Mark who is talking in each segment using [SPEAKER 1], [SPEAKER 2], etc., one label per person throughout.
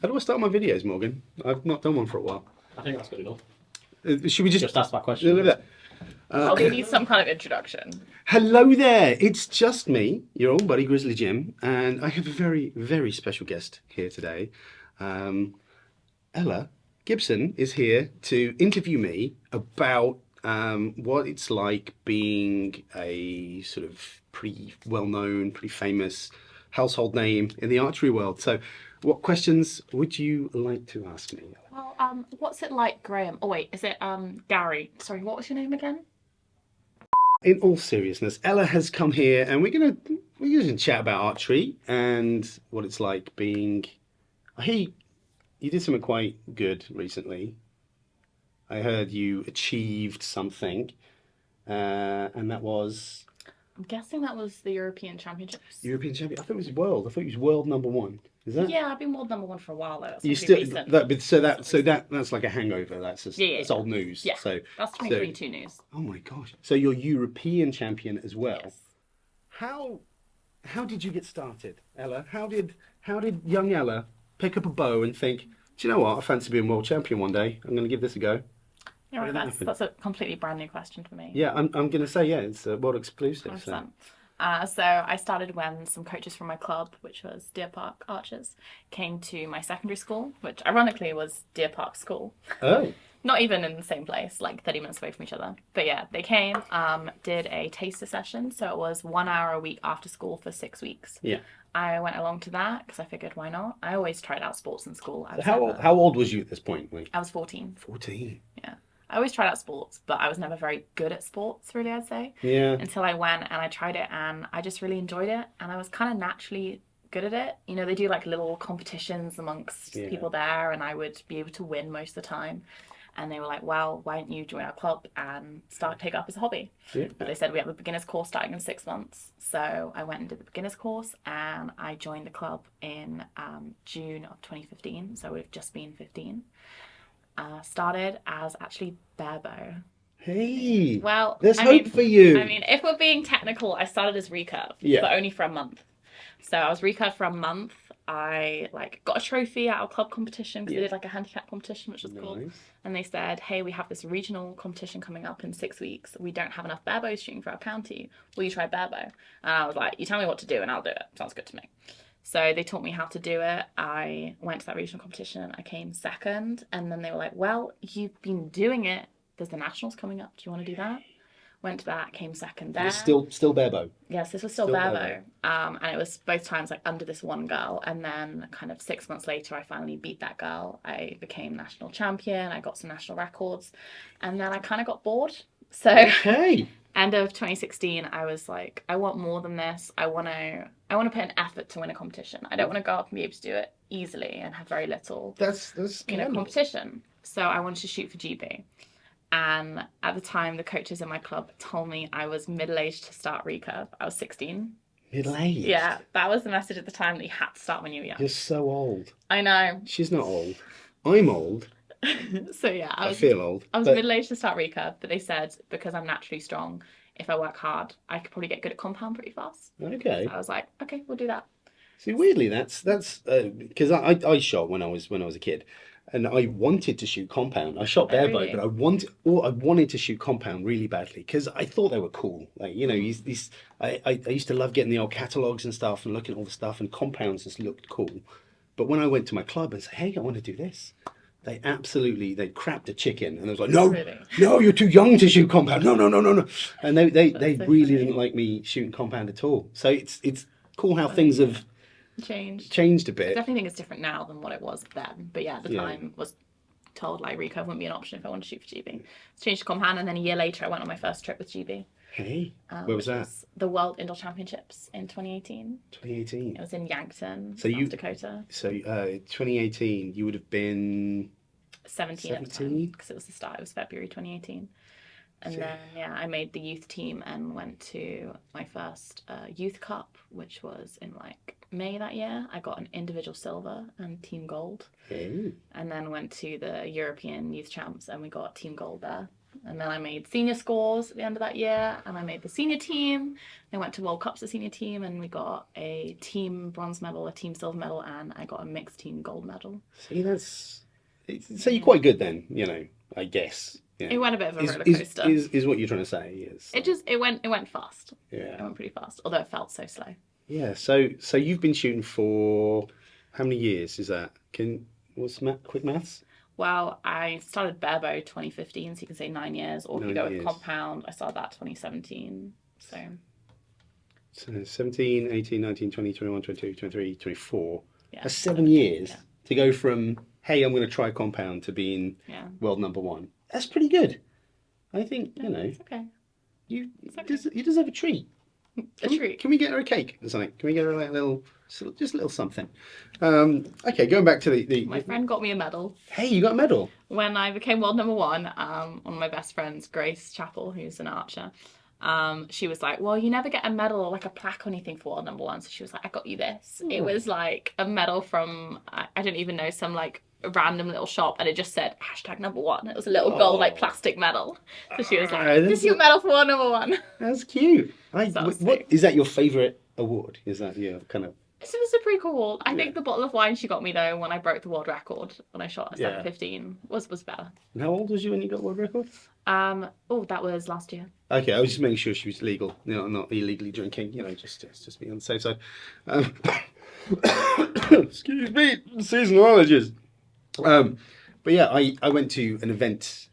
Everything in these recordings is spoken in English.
[SPEAKER 1] How do I start my videos, Morgan? I've not done one for a while.
[SPEAKER 2] I think that's good enough.
[SPEAKER 1] Should we
[SPEAKER 2] Just ask that question.
[SPEAKER 3] Probably need some kind of introduction.
[SPEAKER 1] Hello there, it's just me, your old buddy Grizzly Jim, and I have a very, very special guest here today. Ella Gibson is here to interview me about what it's like being a sort of pretty well-known, pretty famous household name in the archery world. So what questions would you like to ask me?
[SPEAKER 3] Well, what's it like, Graham? Oh wait, is it Gary? Sorry, what was your name again?
[SPEAKER 1] In all seriousness, Ella has come here and we're gonna chat about archery and what it's like being. I hear you did something quite good recently. I heard you achieved something, and that was
[SPEAKER 3] I'm guessing that was the European Championships.
[SPEAKER 1] European champion. I thought it was world. I thought it was world #1. Is that?
[SPEAKER 3] Yeah, I've been world #1 for a while though. That's
[SPEAKER 1] You
[SPEAKER 3] pretty
[SPEAKER 1] still
[SPEAKER 3] recent.
[SPEAKER 1] that's like a hangover. That's just,
[SPEAKER 3] Yeah.
[SPEAKER 1] that's old news.
[SPEAKER 3] Yeah,
[SPEAKER 1] So
[SPEAKER 3] that's 2022 news.
[SPEAKER 1] oh my gosh. So you're European champion as well.
[SPEAKER 3] Yes.
[SPEAKER 1] How did you get started, Ella? How did young Ella pick up a bow and think, do you know what? I fancy being world champion one day. I'm going to give this a go.
[SPEAKER 3] Yeah, right,
[SPEAKER 1] did that happen?
[SPEAKER 3] that's a completely brand new question for me.
[SPEAKER 1] Yeah, I'm going to say it's a world exclusive. So.
[SPEAKER 3] 100%. So I started when some coaches from my club, which was Deer Park Archers, came to my secondary school, which ironically was Deer Park School.
[SPEAKER 1] Oh.
[SPEAKER 3] Not even in the same place, like 30 minutes away from each other. But yeah, they came, did a taster session. So it was 1 hour a week after school for 6 weeks.
[SPEAKER 1] Yeah.
[SPEAKER 3] I went along to that because I figured, why not? I always tried out sports in school.
[SPEAKER 1] How old was you at this point?
[SPEAKER 3] I was 14.
[SPEAKER 1] 14.
[SPEAKER 3] Yeah. I always tried out sports, but I was never very good at sports, really, I'd say.
[SPEAKER 1] Yeah.
[SPEAKER 3] Until I went and I tried it and I just really enjoyed it. And I was kind of naturally good at it. You know, they do like little competitions amongst people there and I would be able to win most of the time. And they were like, well, why don't you join our club and take up as a hobby?
[SPEAKER 1] Yeah.
[SPEAKER 3] But they said we have a beginner's course starting in 6 months. So I went and did the beginner's course and I joined the club in June of 2015. So we've just been 15. Started as actually barebow.
[SPEAKER 1] Hey.
[SPEAKER 3] Well,
[SPEAKER 1] there's hope for you.
[SPEAKER 3] I mean, if we're being technical, I started as recurve, but only for a month. So I was recurve for a month. I got a trophy at our club competition because they did like a handicap competition, which was cool. And they said, hey, we have this regional competition coming up in 6 weeks. We don't have enough barebows shooting for our county. Will you try barebow? And I was like, you tell me what to do and I'll do it. Sounds good to me. So they taught me how to do it. I went to that regional competition. I came second. And then they were like, well, you've been doing it. There's the nationals coming up. Do you want to do that? Went to that, came second there.
[SPEAKER 1] It's still barebow.
[SPEAKER 3] Yes, this was still barebow. And it was both times like under this one girl. And then kind of 6 months later, I finally beat that girl. I became national champion. I got some national records. And then I kind of got bored. So end of 2016, I was like, I want more than this. I want to put an effort to win a competition. I don't want to go up and be able to do it easily and have very little
[SPEAKER 1] That's
[SPEAKER 3] competition. So I wanted to shoot for GB. And at the time, the coaches in my club told me I was middle-aged to start recurve. I was 16.
[SPEAKER 1] Middle-aged?
[SPEAKER 3] Yeah, that was the message at the time, that you had to start when you were young.
[SPEAKER 1] You're so old.
[SPEAKER 3] I know.
[SPEAKER 1] She's not old. I'm old.
[SPEAKER 3] So yeah,
[SPEAKER 1] I feel old.
[SPEAKER 3] I was middle-aged to start recurve, but they said because I'm naturally strong, if I work hard, I could probably get good at compound pretty fast.
[SPEAKER 1] Okay.
[SPEAKER 3] So I was like, okay, we'll do that.
[SPEAKER 1] See, weirdly, that's because I shot when I was a kid. And I wanted to shoot compound. I shot barebow,
[SPEAKER 3] really?
[SPEAKER 1] but I wanted to shoot compound really badly because I thought they were cool. Like, you know, I used to love getting the old catalogs and stuff and looking at all the stuff, and compounds just looked cool. But when I went to my club and said, hey, I want to do this, they crapped a chicken, and I was like, no, no, you're too young to shoot compound. No. And they
[SPEAKER 3] so
[SPEAKER 1] really
[SPEAKER 3] funny.
[SPEAKER 1] didn't like me shooting compound at all. So it's cool how things have changed a bit.
[SPEAKER 3] I definitely think it's different now than what it was then. But yeah, at the time was told like recurve wouldn't be an option if I wanted to shoot for GB. It's changed to compound, and then a year later I went on my first trip with GB.
[SPEAKER 1] Hey, where was that?
[SPEAKER 3] The World Indoor Championships in 2018.
[SPEAKER 1] 2018.
[SPEAKER 3] It was in Yankton,
[SPEAKER 1] So
[SPEAKER 3] South Dakota.
[SPEAKER 1] So 2018, you would have been
[SPEAKER 3] 17 at the time, because it was the start. It was February 2018. And then, I made the youth team and went to my first youth cup, which was in May that year. I got an individual silver and team gold.
[SPEAKER 1] Hey.
[SPEAKER 3] And then went to the European youth champs and we got team gold there. And then I made senior scores at the end of that year, and I made the senior team. I went to World Cups, the senior team, and we got a team bronze medal, a team silver medal, and I got a mixed team gold medal.
[SPEAKER 1] See, so you're quite good then, I guess. Yeah.
[SPEAKER 3] It went a bit of a roller coaster.
[SPEAKER 1] Is what you're trying to say? Is
[SPEAKER 3] it went fast.
[SPEAKER 1] Yeah,
[SPEAKER 3] it went pretty fast, although it felt so slow.
[SPEAKER 1] Yeah. So you've been shooting for how many years? Is that quick maths?
[SPEAKER 3] Well, I started barebow 2015, so you can say 9 years, or if you go with compound, I started that 2017. So
[SPEAKER 1] 17, 18, 19, 20, 21, 22, 23, 24.
[SPEAKER 3] Yeah.
[SPEAKER 1] That's 7 years to go from, hey, I'm going to try compound to being world number one. That's pretty good. I think,
[SPEAKER 3] It's okay.
[SPEAKER 1] You deserve a treat. Can we get her a cake or something? Can we get her like just a little something? Okay, going back to the...
[SPEAKER 3] My friend got me a medal.
[SPEAKER 1] Hey, you got a medal?
[SPEAKER 3] When I became world number one, one of my best friends, Grace Chappell, who's an archer, she was like, well, you never get a medal or like a plaque or anything for world number one. So she was like, I got you this. It was like a medal from, I don't even know, some like random little shop, and it just said #1. It was a little gold like plastic medal. So she was like, this is your medal for world number one.
[SPEAKER 1] That's cute. What is that your favourite award? Is that your kind of...
[SPEAKER 3] This was a pretty cool award. I think the bottle of wine she got me though, when I broke the world record when I shot at 7:15, was better.
[SPEAKER 1] And how old was you when you got world record?
[SPEAKER 3] That was last year.
[SPEAKER 1] Okay, I was just making sure she was legal, not illegally drinking, just be on the safe side. Excuse me, seasonal allergies. But yeah, I went to an event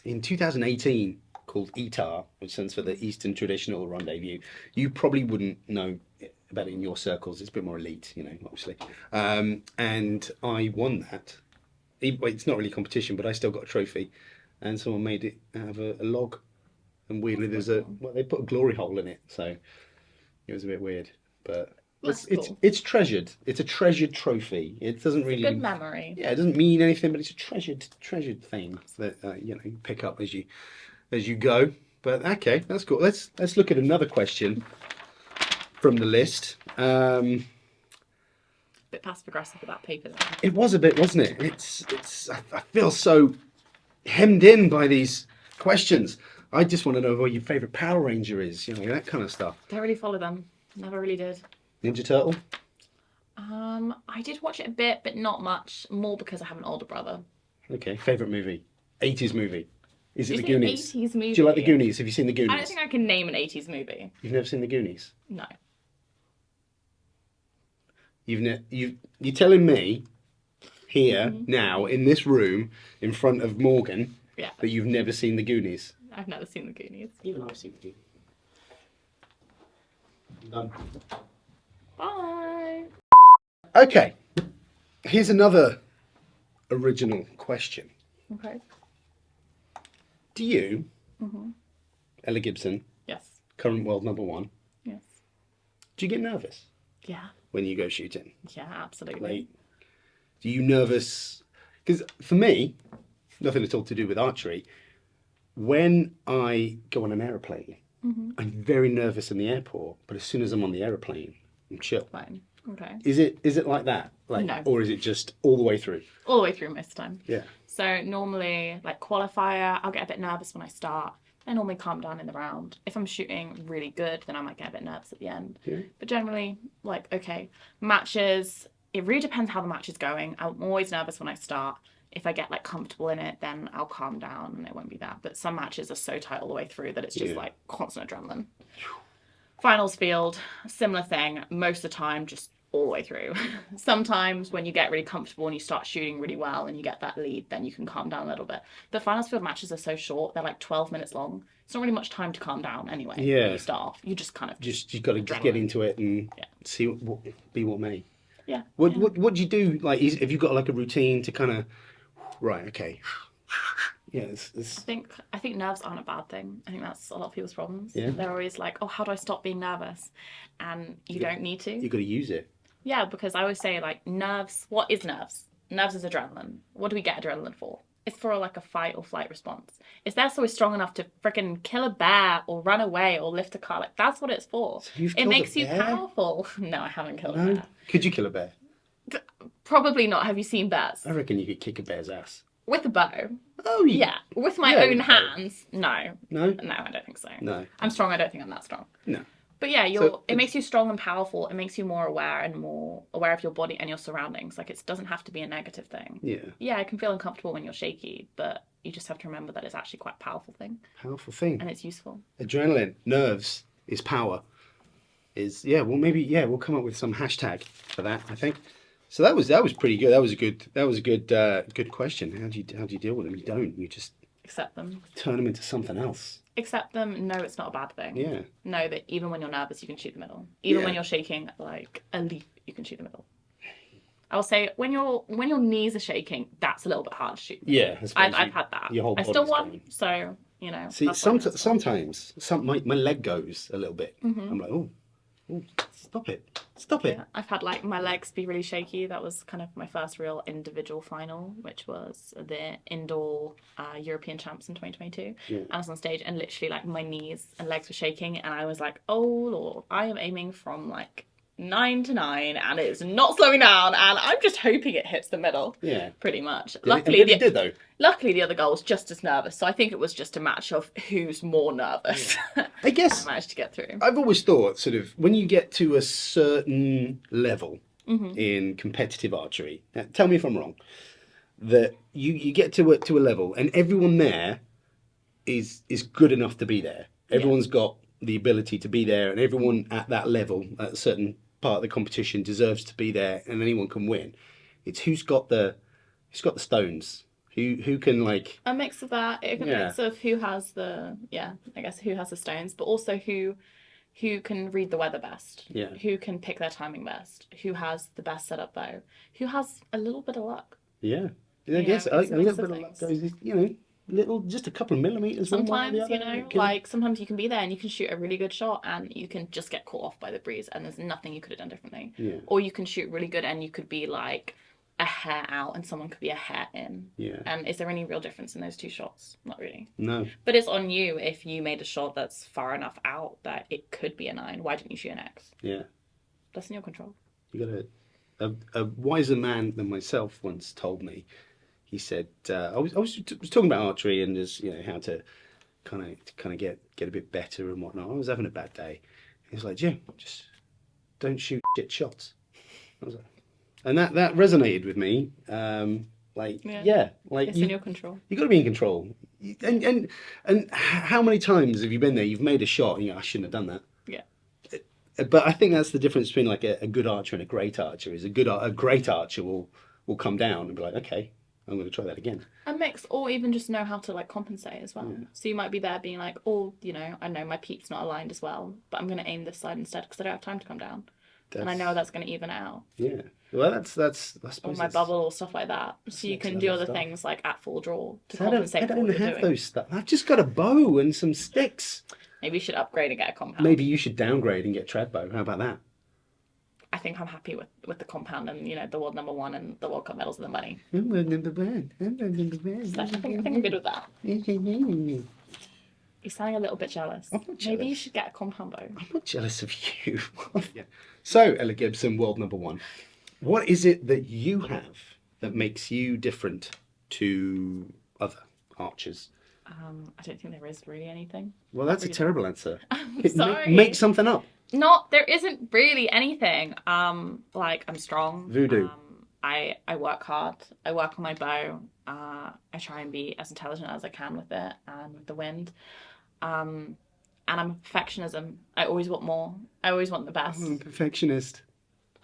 [SPEAKER 1] in 2018 called ETAR, which stands for the Eastern Traditional Rendezvous. You probably wouldn't know about it in your circles. It's a bit more elite, obviously. And I won that. It's not really a competition, but I still got a trophy. And someone made it out of a log. And weirdly, they put a glory hole in it. So it was a bit weird. But it's treasured. It's a treasured trophy. It doesn't really...
[SPEAKER 3] Good memory.
[SPEAKER 1] Yeah, it doesn't mean anything, but it's a treasured thing that, you pick up as you go. But okay, that's cool. Let's look at another question from the list.
[SPEAKER 3] Bit passive aggressive with that paper.
[SPEAKER 1] It was a bit, wasn't it? I feel so hemmed in by these questions. I just want to know what your favourite Power Ranger is, that kind of stuff.
[SPEAKER 3] Don't really follow them. Never really did.
[SPEAKER 1] Ninja Turtle?
[SPEAKER 3] I did watch it a bit, but not much. More because I have an older brother.
[SPEAKER 1] Okay, favourite movie? 80s movie? Is it the Goonies?
[SPEAKER 3] 80s movie?
[SPEAKER 1] Do you like the Goonies? Have you seen the Goonies?
[SPEAKER 3] I don't think I can name an 80s movie.
[SPEAKER 1] You've never seen the Goonies?
[SPEAKER 3] No.
[SPEAKER 1] You're telling me here now in this room in front of Morgan that you've never seen the Goonies?
[SPEAKER 3] I've never seen the Goonies.
[SPEAKER 1] Even I've seen the Goonies. Done.
[SPEAKER 3] Bye.
[SPEAKER 1] Okay. Here's another original question.
[SPEAKER 3] Okay.
[SPEAKER 1] Do you, Ella Gibson,
[SPEAKER 3] Yes.
[SPEAKER 1] current world number one,
[SPEAKER 3] Yes.
[SPEAKER 1] do you get nervous
[SPEAKER 3] Yeah.
[SPEAKER 1] when you go shooting?
[SPEAKER 3] Yeah, absolutely.
[SPEAKER 1] Like, do you nervous? Because for me, nothing at all to do with archery. When I go on an aeroplane, I'm very nervous in the airport, but as soon as I'm on the aeroplane, I'm chill.
[SPEAKER 3] Fine. Okay.
[SPEAKER 1] Is it like that? Like,
[SPEAKER 3] No.
[SPEAKER 1] Or is it just all the way through?
[SPEAKER 3] All the way through most of the time.
[SPEAKER 1] Yeah.
[SPEAKER 3] So normally, like qualifier, I'll get a bit nervous when I start. I normally calm down in the round. If I'm shooting really good, then I might get a bit nervous at the end.
[SPEAKER 1] Yeah.
[SPEAKER 3] But generally, like, okay. Matches, it really depends how the match is going. I'm always nervous when I start. If I get like comfortable in it, then I'll calm down and it won't be that. But some matches are so tight all the way through that it's just like constant adrenaline. Finals field, similar thing. Most of the time, just all the way through. Sometimes when you get really comfortable and you start shooting really well and you get that lead, then you can calm down a little bit. The finals field matches are so short; they're like 12 minutes long. It's not really much time to calm down anyway.
[SPEAKER 1] Yeah.
[SPEAKER 3] When you start off, you just kind of
[SPEAKER 1] You've got to just get into it and see what be what may.
[SPEAKER 3] Yeah.
[SPEAKER 1] What do you do? Like, have you got like a routine to kind of, right? Okay. Yeah.
[SPEAKER 3] I think nerves aren't a bad thing. I think that's a lot of people's problems.
[SPEAKER 1] Yeah.
[SPEAKER 3] They're always like, oh, how do I stop being nervous? And you don't need to.
[SPEAKER 1] You got to use it.
[SPEAKER 3] Yeah, because I always say, like, nerves, what is nerves? Nerves is adrenaline. What do we get adrenaline for? It's for, like, a fight or flight response. It's there so we're strong enough to freaking kill a bear or run away or lift a car. Like, that's what it's for.
[SPEAKER 1] So you've
[SPEAKER 3] it
[SPEAKER 1] killed
[SPEAKER 3] makes
[SPEAKER 1] a
[SPEAKER 3] you
[SPEAKER 1] bear?
[SPEAKER 3] powerful. No, I haven't killed a bear.
[SPEAKER 1] Could you kill a bear?
[SPEAKER 3] Probably not. Have you seen bears?
[SPEAKER 1] I reckon you could kick a bear's ass.
[SPEAKER 3] With a bow.
[SPEAKER 1] Oh,
[SPEAKER 3] yeah. With my own hands, no.
[SPEAKER 1] No?
[SPEAKER 3] No, I don't think so.
[SPEAKER 1] No.
[SPEAKER 3] I'm strong, I don't think I'm that strong.
[SPEAKER 1] No.
[SPEAKER 3] But yeah, it makes you strong and powerful. It makes you more aware and more aware of your body and your surroundings. Like, it doesn't have to be a negative thing.
[SPEAKER 1] Yeah.
[SPEAKER 3] Yeah, it can feel uncomfortable when you're shaky, but you just have to remember that it's actually quite a powerful thing.
[SPEAKER 1] Powerful thing.
[SPEAKER 3] And it's useful. Adrenaline,
[SPEAKER 1] nerves is power. We'll come up with some hashtag for that, I think. So that was pretty good. That was a good question. How do you deal with them? You don't. You just
[SPEAKER 3] accept them.
[SPEAKER 1] Turn them into something else.
[SPEAKER 3] Accept them. Know it's not a bad thing.
[SPEAKER 1] Yeah.
[SPEAKER 3] Know that even when you're nervous, you can shoot the middle. Even when you're shaking like a leaf, you can shoot the middle. I will say when your knees are shaking, that's a little bit hard to shoot.
[SPEAKER 1] Yeah,
[SPEAKER 3] I've had that.
[SPEAKER 1] Your whole
[SPEAKER 3] I still won, so you know.
[SPEAKER 1] See, sometimes my leg goes a little bit.
[SPEAKER 3] Mm-hmm.
[SPEAKER 1] I'm like, oh, stop it.
[SPEAKER 3] Yeah, I've had like my legs be really shaky. That was kind of my first real individual final, which was the indoor European champs in 2022.
[SPEAKER 1] Yeah.
[SPEAKER 3] And I was on stage and literally like my knees and legs were shaking, and I was like, oh Lord, I am aiming from like 9 to 9 and it's not slowing down, and I'm just hoping it hits the middle.
[SPEAKER 1] Yeah.
[SPEAKER 3] Pretty much.
[SPEAKER 1] Luckily it did though.
[SPEAKER 3] Luckily the other girl was just as nervous, so I think it was just a match of who's more nervous.
[SPEAKER 1] Yeah. I guess
[SPEAKER 3] I managed to get through.
[SPEAKER 1] I've always thought sort of when you get to a certain level in competitive archery, tell me if I'm wrong, that you get to a level and everyone there is good enough to be there. Everyone's got the ability to be there, and everyone at that level at a certain part of the competition deserves to be there, and anyone can win. It's who's got the stones, who can like
[SPEAKER 3] a mix of that, a mix of who has the who has the stones, but also who can read the weather best, who can pick their timing best, who has the best setup bow, who has a little bit of luck. I
[SPEAKER 1] guess a little bit of luck goes, just a couple of millimeters.
[SPEAKER 3] Sometimes, sometimes you can be there and you can shoot a really good shot and you can just get caught off by the breeze and there's nothing you could have done differently.
[SPEAKER 1] Yeah.
[SPEAKER 3] Or you can shoot really good and you could be like a hair out and someone could be a hair in.
[SPEAKER 1] Yeah.
[SPEAKER 3] And is there any real difference in those two shots? Not really.
[SPEAKER 1] No.
[SPEAKER 3] But it's on you if you made a shot that's far enough out that it could be a 9. Why didn't you shoot an X?
[SPEAKER 1] Yeah.
[SPEAKER 3] That's in your control.
[SPEAKER 1] You got a wiser man than myself once told me. He said, I was talking about archery and just how to kind of get a bit better and whatnot. I was having a bad day. He was like, Jim, just don't shoot shit shots. I was like, and that resonated with me. It's
[SPEAKER 3] in your control.
[SPEAKER 1] You got to be in control. And how many times have you been there? You've made a shot and I shouldn't have done that.
[SPEAKER 3] Yeah.
[SPEAKER 1] But I think that's the difference between like a good archer and a great archer. Is a great archer will come down and be like, okay, I'm going to try that again.
[SPEAKER 3] A mix, or even just know how to like compensate as well. Yeah. So you might be there being like, I know my peak's not aligned as well, but I'm going to aim this side instead because I don't have time to come down. And I know that's going to even out.
[SPEAKER 1] Yeah. Well, that's I suppose
[SPEAKER 3] or my bubble or stuff like that. So you can do other things like at full draw to compensate for what you're doing. I don't have
[SPEAKER 1] those stuff. I've just got a bow and some sticks.
[SPEAKER 3] Maybe you should upgrade and get a compound.
[SPEAKER 1] Maybe you should downgrade and get trad bow. How about that?
[SPEAKER 3] I think I'm happy with the compound and the world #1 and the World Cup medals and the money.
[SPEAKER 1] I'm world #1.
[SPEAKER 3] So I think I'm good with that. You're sounding a little bit jealous.
[SPEAKER 1] I'm not jealous.
[SPEAKER 3] Maybe you should get a compound bow.
[SPEAKER 1] I'm not jealous of you. Yeah. So, Ella Gibson, world #1. What is it that you have that makes you different to other archers?
[SPEAKER 3] I don't think there is really anything.
[SPEAKER 1] Well, that's a terrible answer.
[SPEAKER 3] I'm sorry.
[SPEAKER 1] Make something up.
[SPEAKER 3] There isn't really anything. I'm strong.
[SPEAKER 1] Voodoo.
[SPEAKER 3] I work hard. I work on my bow. I try and be as intelligent as I can with it and with the wind. And I'm a perfectionism. I always want more. I always want the best.
[SPEAKER 1] I'm a perfectionist.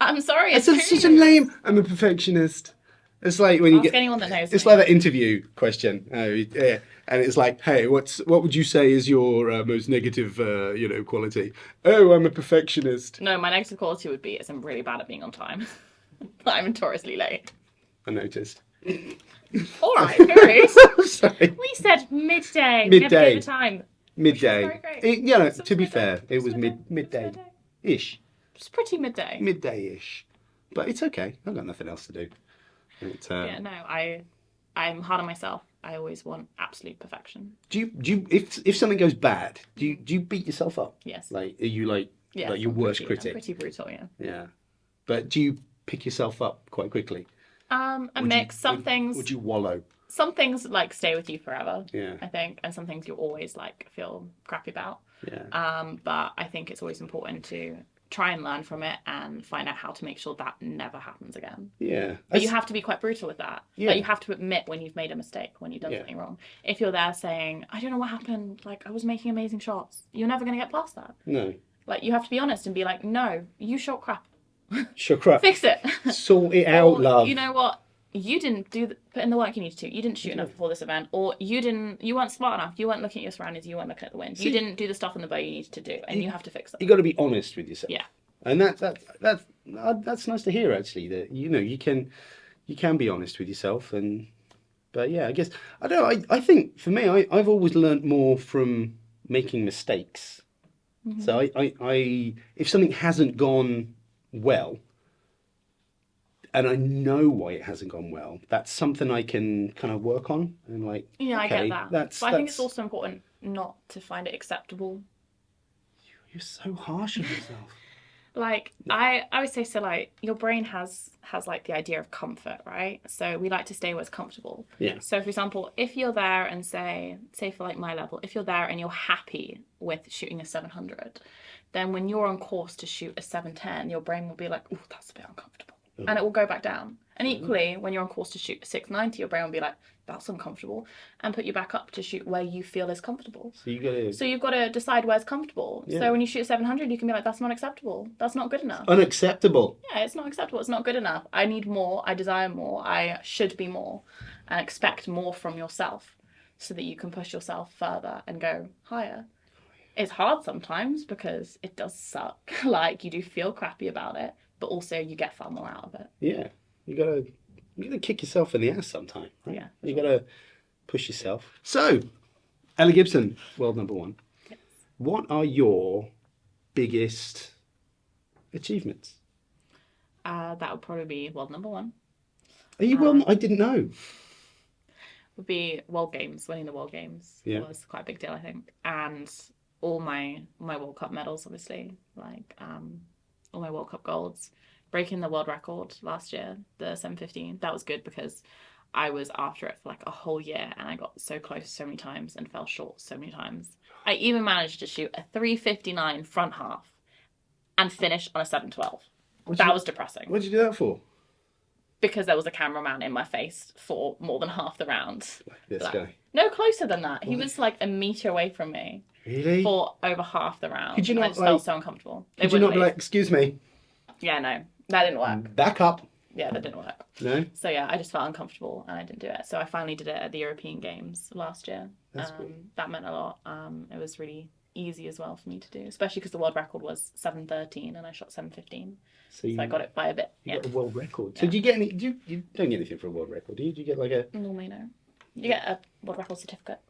[SPEAKER 3] I'm sorry.
[SPEAKER 1] It's such a lame. I'm a perfectionist. It's like when you get
[SPEAKER 3] anyone that knows.
[SPEAKER 1] It's like that interview question. Yeah. And it's like, hey, what would you say is your most negative, quality? Oh, I'm a perfectionist.
[SPEAKER 3] No, my negative quality would be I'm really bad at being on time. I'm notoriously late.
[SPEAKER 1] I noticed.
[SPEAKER 3] All right, Paris.
[SPEAKER 1] Sorry.
[SPEAKER 3] We said midday.
[SPEAKER 1] Midday.
[SPEAKER 3] We never gave the time.
[SPEAKER 1] Midday. To be fair, it was midday-ish.
[SPEAKER 3] It's pretty midday.
[SPEAKER 1] Midday-ish. But it's okay. I've got nothing else to do.
[SPEAKER 3] I'm hard on myself. I always want absolute perfection.
[SPEAKER 1] Do you if something goes bad, do you beat yourself up?
[SPEAKER 3] Yes.
[SPEAKER 1] Like are you like your worst critic?
[SPEAKER 3] I'm pretty brutal, yeah.
[SPEAKER 1] Yeah. But do you pick yourself up quite quickly?
[SPEAKER 3] A mix. Some things.
[SPEAKER 1] Would you wallow?
[SPEAKER 3] some things like stay with you forever.
[SPEAKER 1] Yeah.
[SPEAKER 3] I think, and some things you'll always like feel crappy about.
[SPEAKER 1] Yeah.
[SPEAKER 3] But I think it's always important to try and learn from it and find out how to make sure that never happens again.
[SPEAKER 1] Yeah.
[SPEAKER 3] But you have to be quite brutal with that.
[SPEAKER 1] Yeah.
[SPEAKER 3] Like, you have to admit when you've made a mistake, when you've done something wrong. If you're there saying, I don't know what happened, like, I was making amazing shots, you're never going to get past that.
[SPEAKER 1] No.
[SPEAKER 3] Like, you have to be honest and be like, no, you shot crap.
[SPEAKER 1] Shot crap.
[SPEAKER 3] Fix it.
[SPEAKER 1] Sort it out, love.
[SPEAKER 3] You know what? You didn't put in the work you needed to. You didn't shoot enough before this event, or you weren't smart enough. You weren't looking at your surroundings. You weren't looking at the wind. You didn't do the stuff on the bow you needed to do, and you have to fix it.
[SPEAKER 1] You got to be honest with yourself.
[SPEAKER 3] Yeah.
[SPEAKER 1] And that's nice to hear, actually, that you can be honest with yourself. But yeah, I guess I don't know. I think for me, I've always learned more from making mistakes. Mm-hmm. So I if something hasn't gone well, and I know why it hasn't gone well, that's something I can kind of work on and like.
[SPEAKER 3] Yeah,
[SPEAKER 1] okay,
[SPEAKER 3] I get that. But I think it's also important not to find it acceptable.
[SPEAKER 1] You're so harsh on yourself.
[SPEAKER 3] Like, I would say, so like, your brain has like the idea of comfort, right? So we like to stay where it's comfortable.
[SPEAKER 1] Yeah.
[SPEAKER 3] So for example, if you're there and say for like my level, if you're there and you're happy with shooting a 700, then when you're on course to shoot a 710, your brain will be like, oh, that's a bit uncomfortable. Mm. And it will go back down. And equally, when you're on course to shoot a 690, your brain will be like, that's uncomfortable, and put you back up to shoot where you feel is comfortable.
[SPEAKER 1] So you've
[SPEAKER 3] got to decide where's comfortable. Yeah. So when you shoot a 700, you can be like, that's not acceptable. That's not good enough.
[SPEAKER 1] Unacceptable.
[SPEAKER 3] Yeah, it's not acceptable. It's not good enough. I need more. I desire more. I should be more, and expect more from yourself, so that you can push yourself further and go higher. It's hard sometimes because it does suck. Like, you do feel crappy about it, but also you get far more out of it.
[SPEAKER 1] Yeah, you gotta kick yourself in the ass sometime, right?
[SPEAKER 3] Yeah.
[SPEAKER 1] You gotta push yourself. So, Ella Gibson, world number 1.
[SPEAKER 3] Yes.
[SPEAKER 1] What are your biggest achievements?
[SPEAKER 3] That would probably be world number 1.
[SPEAKER 1] Are you I didn't know.
[SPEAKER 3] Would be World Games. Winning the World Games was quite a big deal, I think. And all my World Cup medals, obviously, like all my World Cup golds. Breaking the world record last year, the 715, that was good because I was after it for like a whole year, and I got so close so many times and fell short so many times. I even managed to shoot a 359 front half and finish on a 712. That was depressing.
[SPEAKER 1] What did you do that for?
[SPEAKER 3] Because there was a cameraman in my face for more than half the round.
[SPEAKER 1] Like this guy?
[SPEAKER 3] No, closer than that. He was like a meter away from me.
[SPEAKER 1] Really?
[SPEAKER 3] For over half the round.
[SPEAKER 1] Could you not,
[SPEAKER 3] I just felt so uncomfortable.
[SPEAKER 1] Could you not be like, excuse me?
[SPEAKER 3] Yeah, no. That didn't work.
[SPEAKER 1] Back up.
[SPEAKER 3] Yeah, that didn't work.
[SPEAKER 1] No?
[SPEAKER 3] So yeah, I just felt uncomfortable and I didn't do it. So I finally did it at the European Games last year.
[SPEAKER 1] That's cool.
[SPEAKER 3] That meant a lot. It was really easy as well for me to do, especially because the world record was 713 and I shot 715. So I got it by a bit.
[SPEAKER 1] You got a world record. So do you get any? You don't get anything for a world record, do you? Do you get like a?
[SPEAKER 3] Normally no. You get a world record certificate.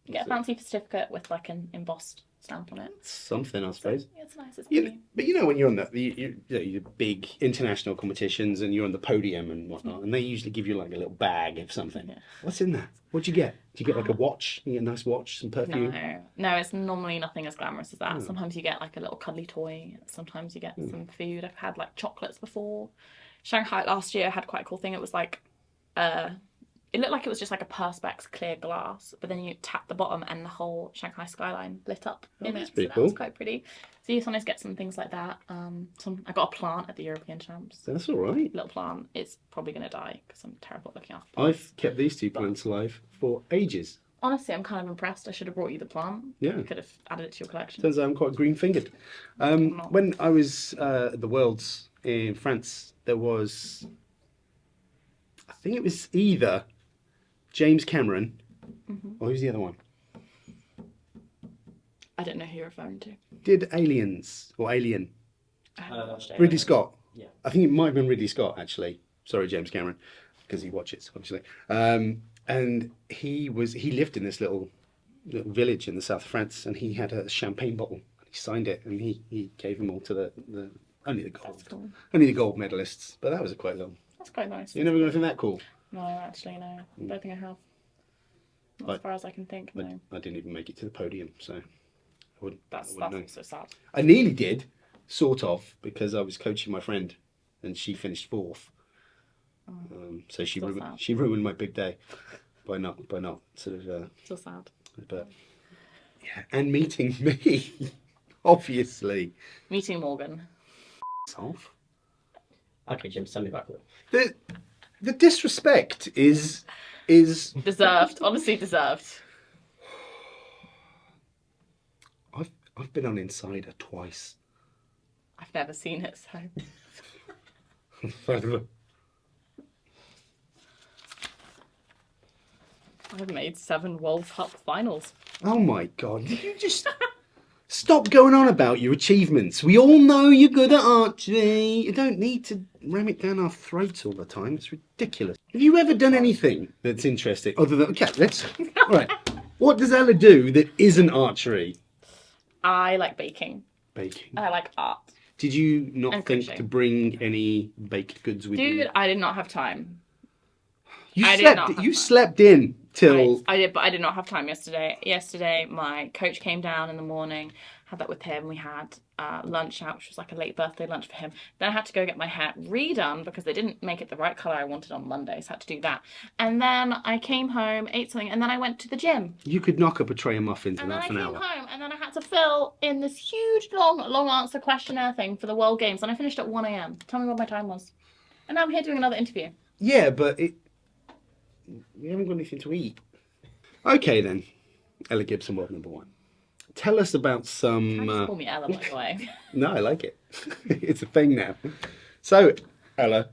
[SPEAKER 3] You get a fancy certificate with like an embossed stamp on it.
[SPEAKER 1] Something, I suppose.
[SPEAKER 3] Yeah, it's nice. It's pretty.
[SPEAKER 1] But when you're on the big international competitions and you're on the podium and whatnot, and they usually give you like a little bag of something. Yeah. What's in that? What do you get? Do you get like a watch? You get a nice watch, some perfume?
[SPEAKER 3] No, it's normally nothing as glamorous as that. Oh. Sometimes you get like a little cuddly toy. Sometimes you get some food. I've had like chocolates before. Shanghai last year had quite a cool thing. It was like it looked like it was just like a Perspex clear glass, but then you tap the bottom and the whole Shanghai skyline lit up in it.
[SPEAKER 1] Pretty
[SPEAKER 3] so
[SPEAKER 1] cool.
[SPEAKER 3] That was quite pretty. So you sometimes get some things like that. I got a plant at the European Champs.
[SPEAKER 1] That's all right.
[SPEAKER 3] Little plant. It's probably going to die because I'm terrible at looking after plants.
[SPEAKER 1] I've kept these 2 plants alive for ages.
[SPEAKER 3] Honestly, I'm kind of impressed. I should have brought you the plant.
[SPEAKER 1] Yeah.
[SPEAKER 3] You could have added it to your collection.
[SPEAKER 1] Turns out I'm quite green-fingered. When I was at the Worlds in France, there was, I think it was either James Cameron, or who's the other one?
[SPEAKER 3] I don't know who you're referring to.
[SPEAKER 1] Did Aliens, or Alien? Ridley Scott. Yeah. I think it might have been Ridley Scott, actually. Sorry, James Cameron, because he watches, obviously. And he lived in this little village in the south of France, and he had a champagne bottle. He signed it, and he gave them all to only the gold medalists. But that was quite long.
[SPEAKER 3] That's quite nice.
[SPEAKER 1] You're never going to think that cool?
[SPEAKER 3] No, actually, no. I don't think I have. Not as far as I can think, no.
[SPEAKER 1] I didn't even make it to the podium, so I wouldn't.
[SPEAKER 3] That's so sad.
[SPEAKER 1] I nearly did, sort of, because I was coaching my friend, and she finished 4th. So she ruined my big day. by not sort of.
[SPEAKER 3] So sad.
[SPEAKER 1] But yeah, and meeting me, obviously.
[SPEAKER 3] Meeting Morgan.
[SPEAKER 1] Off.
[SPEAKER 2] Okay, Jim, send me back.
[SPEAKER 1] The disrespect is
[SPEAKER 3] Deserved. Honestly deserved.
[SPEAKER 1] I've been on Insider twice.
[SPEAKER 3] I've never seen it, so. I've made 7 World Cup finals.
[SPEAKER 1] Oh my God! Did you just stop going on about your achievements? We all know you're good at archery. You don't need to ram it down our throats all the time. It's ridiculous. Have you ever done anything that's interesting other than let's all right? What does Ella do that isn't archery?
[SPEAKER 3] I like baking.
[SPEAKER 1] Baking.
[SPEAKER 3] I like art.
[SPEAKER 1] Did you not
[SPEAKER 3] And
[SPEAKER 1] think
[SPEAKER 3] crochet.
[SPEAKER 1] to bring any baked goods with you?
[SPEAKER 3] Dude, I did not have time.
[SPEAKER 1] You
[SPEAKER 3] I did
[SPEAKER 1] slept.
[SPEAKER 3] not have
[SPEAKER 1] You
[SPEAKER 3] time.
[SPEAKER 1] slept in till.
[SPEAKER 3] I did, but I did not have time yesterday. Yesterday, my coach came down in the morning, had that with him. We had lunch out, which was like a late birthday lunch for him. Then I had to go get my hair redone because they didn't make it the right colour I wanted on Monday, so I had to do that. And then I came home, ate something, and then I went to the gym.
[SPEAKER 1] You could knock up a tray of muffins in
[SPEAKER 3] And then I
[SPEAKER 1] half
[SPEAKER 3] came
[SPEAKER 1] an hour.
[SPEAKER 3] home, and then I had to fill in this huge, long answer questionnaire thing for the World Games, and I finished at 1 a.m. Tell me what my time was. And now I'm here doing another interview.
[SPEAKER 1] Yeah, but we haven't got anything to eat. Okay then, Ella Gibson, world number 1. Tell us about some.
[SPEAKER 3] You just call me Ella, by the way.
[SPEAKER 1] No, I like it. It's a thing now. So, Ella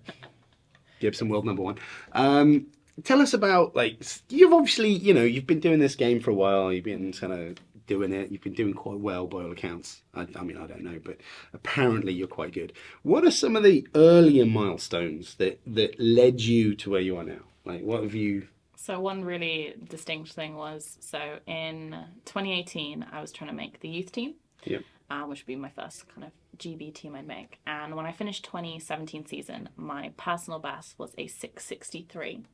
[SPEAKER 1] Gibson, world number 1. Tell us about, like, you've obviously, you've been doing this game for a while. You've been kind of doing it. You've been doing quite well by all accounts. I mean, I don't know, but apparently you're quite good. What are some of the earlier milestones that led you to where you are now? Like, what have you?
[SPEAKER 3] So one really distinct thing was, so in 2018, I was trying to make the youth team,
[SPEAKER 1] Yep.
[SPEAKER 3] which would be my first kind of GB team I'd make. And when I finished 2017 season, my personal best was a 663.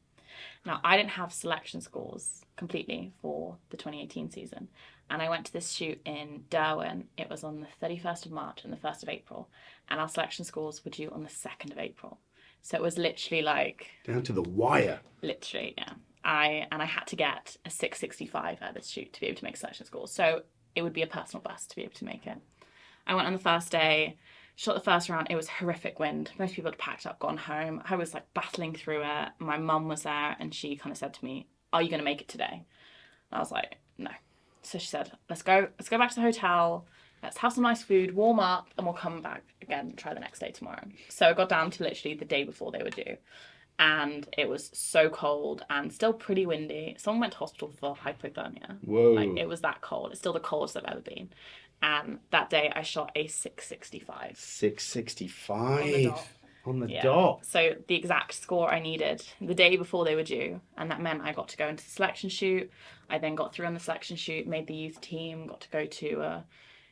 [SPEAKER 3] Now, I didn't have selection scores completely for the 2018 season. And I went to this shoot in Derwent. It was on the 31st of March and the 1st of April. And our selection scores were due on the 2nd of April. So it was literally like...
[SPEAKER 1] Down to the wire.
[SPEAKER 3] Literally, yeah. I had to get a 665 at this shoot to be able to make selection scores. So it would be a personal best to be able to make it. I went on the first day, shot the first round. It was horrific wind. Most people had packed up, gone home. I was like battling through it. My mum was there and she kind of said to me, "Are you going to make it today?" And I was like, "No." So she said, let's go back to the hotel. Let's have some nice food, warm up, and we'll come back again and try the next day tomorrow. So I got down to literally the day before they were due. And it was so cold and still pretty windy. Someone went to hospital for hypothermia.
[SPEAKER 1] Whoa.
[SPEAKER 3] Like, it was that cold. It's still the coldest I've ever been. And that day I shot a 665.
[SPEAKER 1] 665. On the
[SPEAKER 3] Yeah.
[SPEAKER 1] dot.
[SPEAKER 3] So the exact score I needed the day before they were due. And that meant I got to go into the selection shoot. I then got through on the selection shoot, made the youth team, got to go to a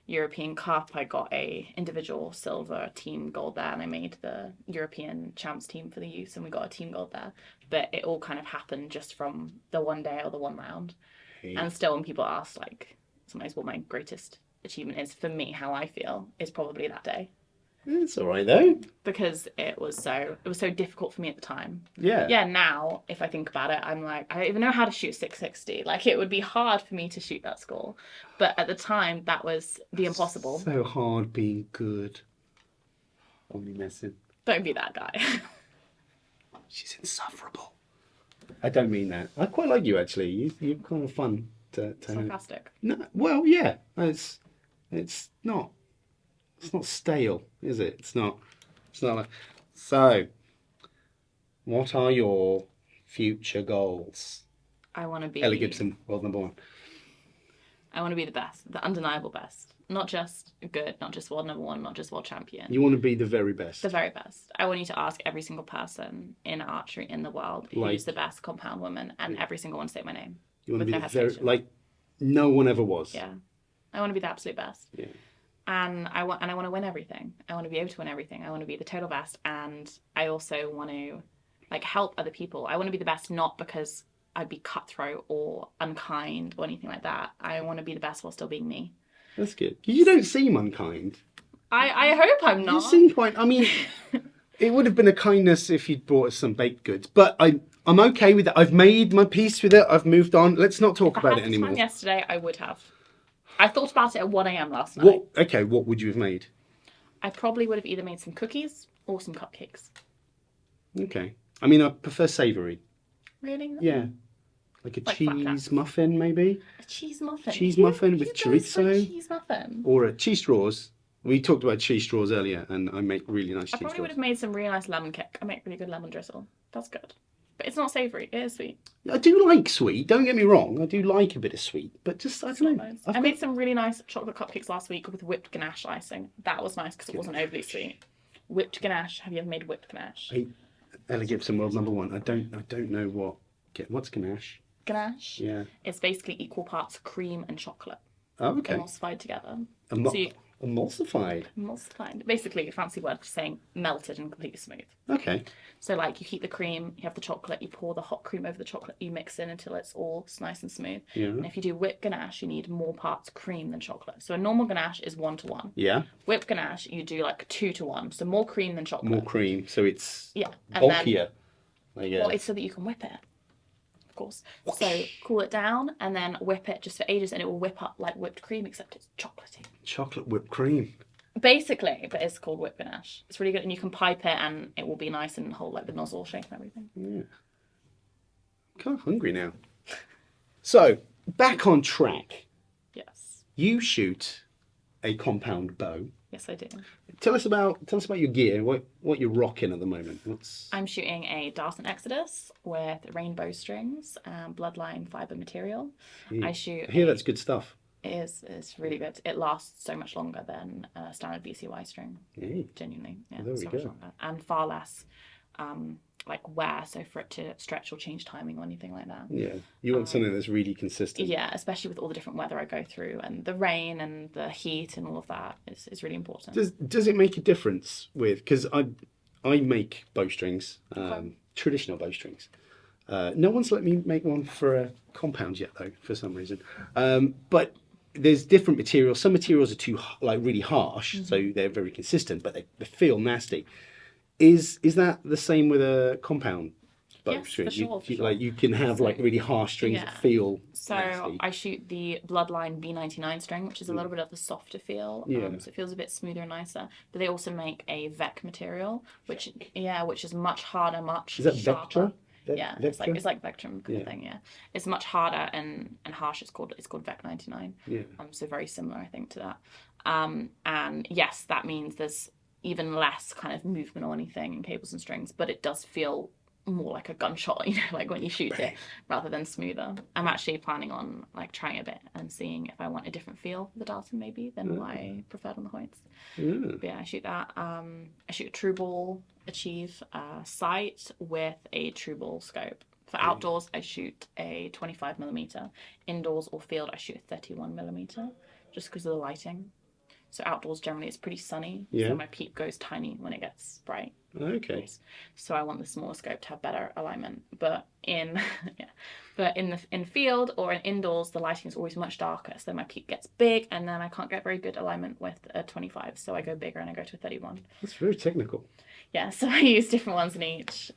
[SPEAKER 3] European Cup. I got a individual silver, team gold there, and I made the European champs team for the youth, and we got a team gold there. But it all kind of happened just from the one day or the one round.
[SPEAKER 1] Hey.
[SPEAKER 3] And still, when people ask, like, sometimes what my greatest achievement is for me, how I feel, is probably that day.
[SPEAKER 1] It's all right though.
[SPEAKER 3] Because it was so difficult for me at the time.
[SPEAKER 1] Yeah.
[SPEAKER 3] Yeah, now, if I think about it, I'm like, I don't even know how to shoot 660. Like, it would be hard for me to shoot that score. But at the time, that was the impossible.
[SPEAKER 1] So hard being good. Only messing.
[SPEAKER 3] Don't be that guy.
[SPEAKER 1] She's insufferable. I don't mean that. I quite like you actually. You're kind of fun to
[SPEAKER 3] Sarcastic.
[SPEAKER 1] No, well, yeah. It's not stale, is it? It's not like... So, what are your future goals?
[SPEAKER 3] I want to be...
[SPEAKER 1] Ella Gibson, world number 1.
[SPEAKER 3] I want to be the best. The undeniable best. Not just good, not just world number 1, not just world champion.
[SPEAKER 1] You want to be the very best.
[SPEAKER 3] The very best. I want you to ask every single person in archery in the world who's the best compound woman, and every single one say my name.
[SPEAKER 1] You want to
[SPEAKER 3] with
[SPEAKER 1] be
[SPEAKER 3] no
[SPEAKER 1] the very...
[SPEAKER 3] hesitation.
[SPEAKER 1] Like, no one ever was.
[SPEAKER 3] Yeah. I want to be the absolute best.
[SPEAKER 1] Yeah.
[SPEAKER 3] And I want to win everything. I want to be able to win everything. I want to be the total best, and I also want to like help other people. I want to be the best not because I'd be cutthroat or unkind or anything like that. I want to be the best while still being me.
[SPEAKER 1] That's good. You don't seem unkind.
[SPEAKER 3] I hope I'm not.
[SPEAKER 1] You seem quite... I mean, it would have been a kindness if you'd brought us some baked goods, but I'm I'm okay with it. I've made my peace with it. I've moved on. Let's not talk
[SPEAKER 3] If I
[SPEAKER 1] about
[SPEAKER 3] had
[SPEAKER 1] it
[SPEAKER 3] the time
[SPEAKER 1] anymore.
[SPEAKER 3] yesterday, I would have. I thought about it at 1 a.m. last night.
[SPEAKER 1] What would you have made?
[SPEAKER 3] I probably would have either made some cookies or some cupcakes.
[SPEAKER 1] Okay. I mean, I prefer savoury.
[SPEAKER 3] Really?
[SPEAKER 1] Yeah. Like a
[SPEAKER 3] Like
[SPEAKER 1] cheese muffin, maybe?
[SPEAKER 3] A cheese muffin.
[SPEAKER 1] Cheese muffin with
[SPEAKER 3] who goes for a
[SPEAKER 1] chorizo.
[SPEAKER 3] cheese muffin?
[SPEAKER 1] Or a cheese straws. We talked about cheese straws earlier, and I make really nice
[SPEAKER 3] I
[SPEAKER 1] cheese
[SPEAKER 3] probably would
[SPEAKER 1] straws.
[SPEAKER 3] have made some really nice lemon cake. I make really good lemon drizzle. That's good. But it's not savoury. It is sweet.
[SPEAKER 1] I do like sweet. Don't get me wrong. I do like a bit of sweet, but just I don't know.
[SPEAKER 3] Nice. I made some really nice chocolate cupcakes last week with whipped ganache icing. That was nice because it wasn't overly sweet. Whipped ganache. Have you ever made whipped ganache?
[SPEAKER 1] Ella Gibson, world #1. I don't know what's ganache.
[SPEAKER 3] Ganache.
[SPEAKER 1] Yeah.
[SPEAKER 3] It's basically equal parts cream and chocolate.
[SPEAKER 1] Oh, okay.
[SPEAKER 3] Emulsified together.
[SPEAKER 1] Emulsified.
[SPEAKER 3] Emulsified. Basically, a fancy word for saying melted and completely smooth.
[SPEAKER 1] Okay.
[SPEAKER 3] So, like, you heat the cream, you have the chocolate, you pour the hot cream over the chocolate, you mix in until it's all nice and smooth.
[SPEAKER 1] Yeah.
[SPEAKER 3] And if you do whipped ganache, you need more parts cream than chocolate. So a normal ganache is 1-to-1.
[SPEAKER 1] Yeah.
[SPEAKER 3] Whipped ganache, you do like 2-to-1. So more cream than chocolate.
[SPEAKER 1] More cream, so it's
[SPEAKER 3] and
[SPEAKER 1] bulkier.
[SPEAKER 3] Well, it's so that you can whip it. Of course. So cool it down and then whip it just for ages and it will whip up like whipped cream, except it's chocolatey.
[SPEAKER 1] Chocolate whipped cream.
[SPEAKER 3] Basically, but it's called whipped ganache. It's really good and you can pipe it and it will be nice and hold like the nozzle shape and everything.
[SPEAKER 1] Yeah. I'm kind of hungry now. So, back on track.
[SPEAKER 3] Yes.
[SPEAKER 1] You shoot a compound bow.
[SPEAKER 3] Yes, I do.
[SPEAKER 1] Tell us about your gear. What you're rocking at the moment?
[SPEAKER 3] I'm shooting a Darton Exodus with rainbow strings and bloodline fiber material.
[SPEAKER 1] Yeah.
[SPEAKER 3] I shoot.
[SPEAKER 1] I hear that's good stuff.
[SPEAKER 3] It's really good. It lasts so much longer than a standard BCY string.
[SPEAKER 1] Yeah.
[SPEAKER 3] Genuinely, yeah,
[SPEAKER 1] Well, there
[SPEAKER 3] so
[SPEAKER 1] we
[SPEAKER 3] much
[SPEAKER 1] go.
[SPEAKER 3] longer and far less like wear. So for it to stretch or change timing or anything like that.
[SPEAKER 1] Yeah. You want something that's really consistent.
[SPEAKER 3] Yeah, especially with all the different weather I go through and the rain and the heat and all of that is really important.
[SPEAKER 1] Does it make a difference with, because I make bowstrings, traditional bowstrings. No one's let me make one for a compound yet though, for some reason. But there's different materials. Some materials are too really harsh, so they're very consistent, but they feel nasty. Is that the same with a compound bowstring?
[SPEAKER 3] Yes, for sure.
[SPEAKER 1] Like you can have like really harsh strings that feel nasty.
[SPEAKER 3] I shoot the Bloodline B99 string, which is a little bit of the softer feel.
[SPEAKER 1] Yeah.
[SPEAKER 3] So it feels a bit smoother and nicer. But they also make a Vec material, which is much harder, much
[SPEAKER 1] Is that
[SPEAKER 3] sharper.
[SPEAKER 1] Vectra?
[SPEAKER 3] Yeah,
[SPEAKER 1] Vectra?
[SPEAKER 3] it's like Vectrum kind of thing. Yeah, it's much harder and harsh. It's called Vec 99.
[SPEAKER 1] Yeah.
[SPEAKER 3] So very similar, I think, to that. And yes, that means there's even less kind of movement or anything in cables and strings, but it does feel more like a gunshot, like when you shoot it, rather than smoother. I'm actually planning on like trying a bit and seeing if I want a different feel for the Darton maybe than what I preferred on the Hoyts. But yeah, I shoot that. I shoot a true ball Achieve sight with a true ball scope. For outdoors, I shoot a 25mm. Indoors or field, I shoot a 31mm, just because of the lighting. So outdoors, generally, it's pretty sunny.
[SPEAKER 1] Yeah.
[SPEAKER 3] So my peep goes tiny when it gets bright.
[SPEAKER 1] Okay.
[SPEAKER 3] So I want the smaller scope to have better alignment. But in field or in indoors, the lighting is always much darker. So my peep gets big, and then I can't get very good alignment with a 25. So I go bigger and I go to a 31.
[SPEAKER 1] That's very technical.
[SPEAKER 3] Yeah. So I use different ones in each.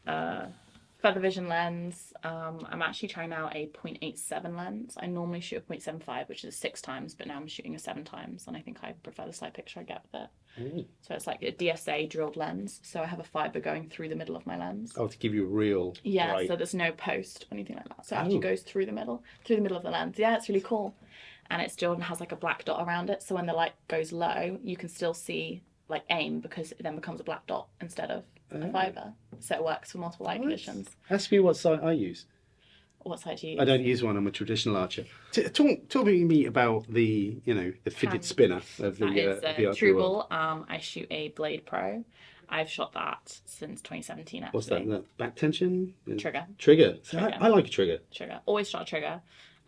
[SPEAKER 3] Feather vision lens. I'm actually trying now a 0.87 lens. I normally shoot a 0.75, which is 6 times, but now I'm shooting a 7 times, and I think I prefer the sight picture I get with it. So it's like a DSA drilled lens. So I have a fiber going through the middle of my lens.
[SPEAKER 1] Oh, to give you a real
[SPEAKER 3] Yeah, so there's no post or anything like that. So it actually goes through the middle of the lens. Yeah, it's really cool. And it's drilled and has like a black dot around it. So when the light goes low, you can still see like aim, because it then becomes a black dot instead of a fiber. So it works for multiple light conditions.
[SPEAKER 1] Ask me what sight I use.
[SPEAKER 3] What sight do you use?
[SPEAKER 1] I don't use one. I'm a traditional archer. Talk to me about the fitted spinner of the
[SPEAKER 3] It's True Ball. I shoot a Blade Pro. I've shot that since 2017. Actually.
[SPEAKER 1] What's that? Back tension?
[SPEAKER 3] Trigger.
[SPEAKER 1] Trigger. So I like a trigger.
[SPEAKER 3] Trigger. Always shot a trigger.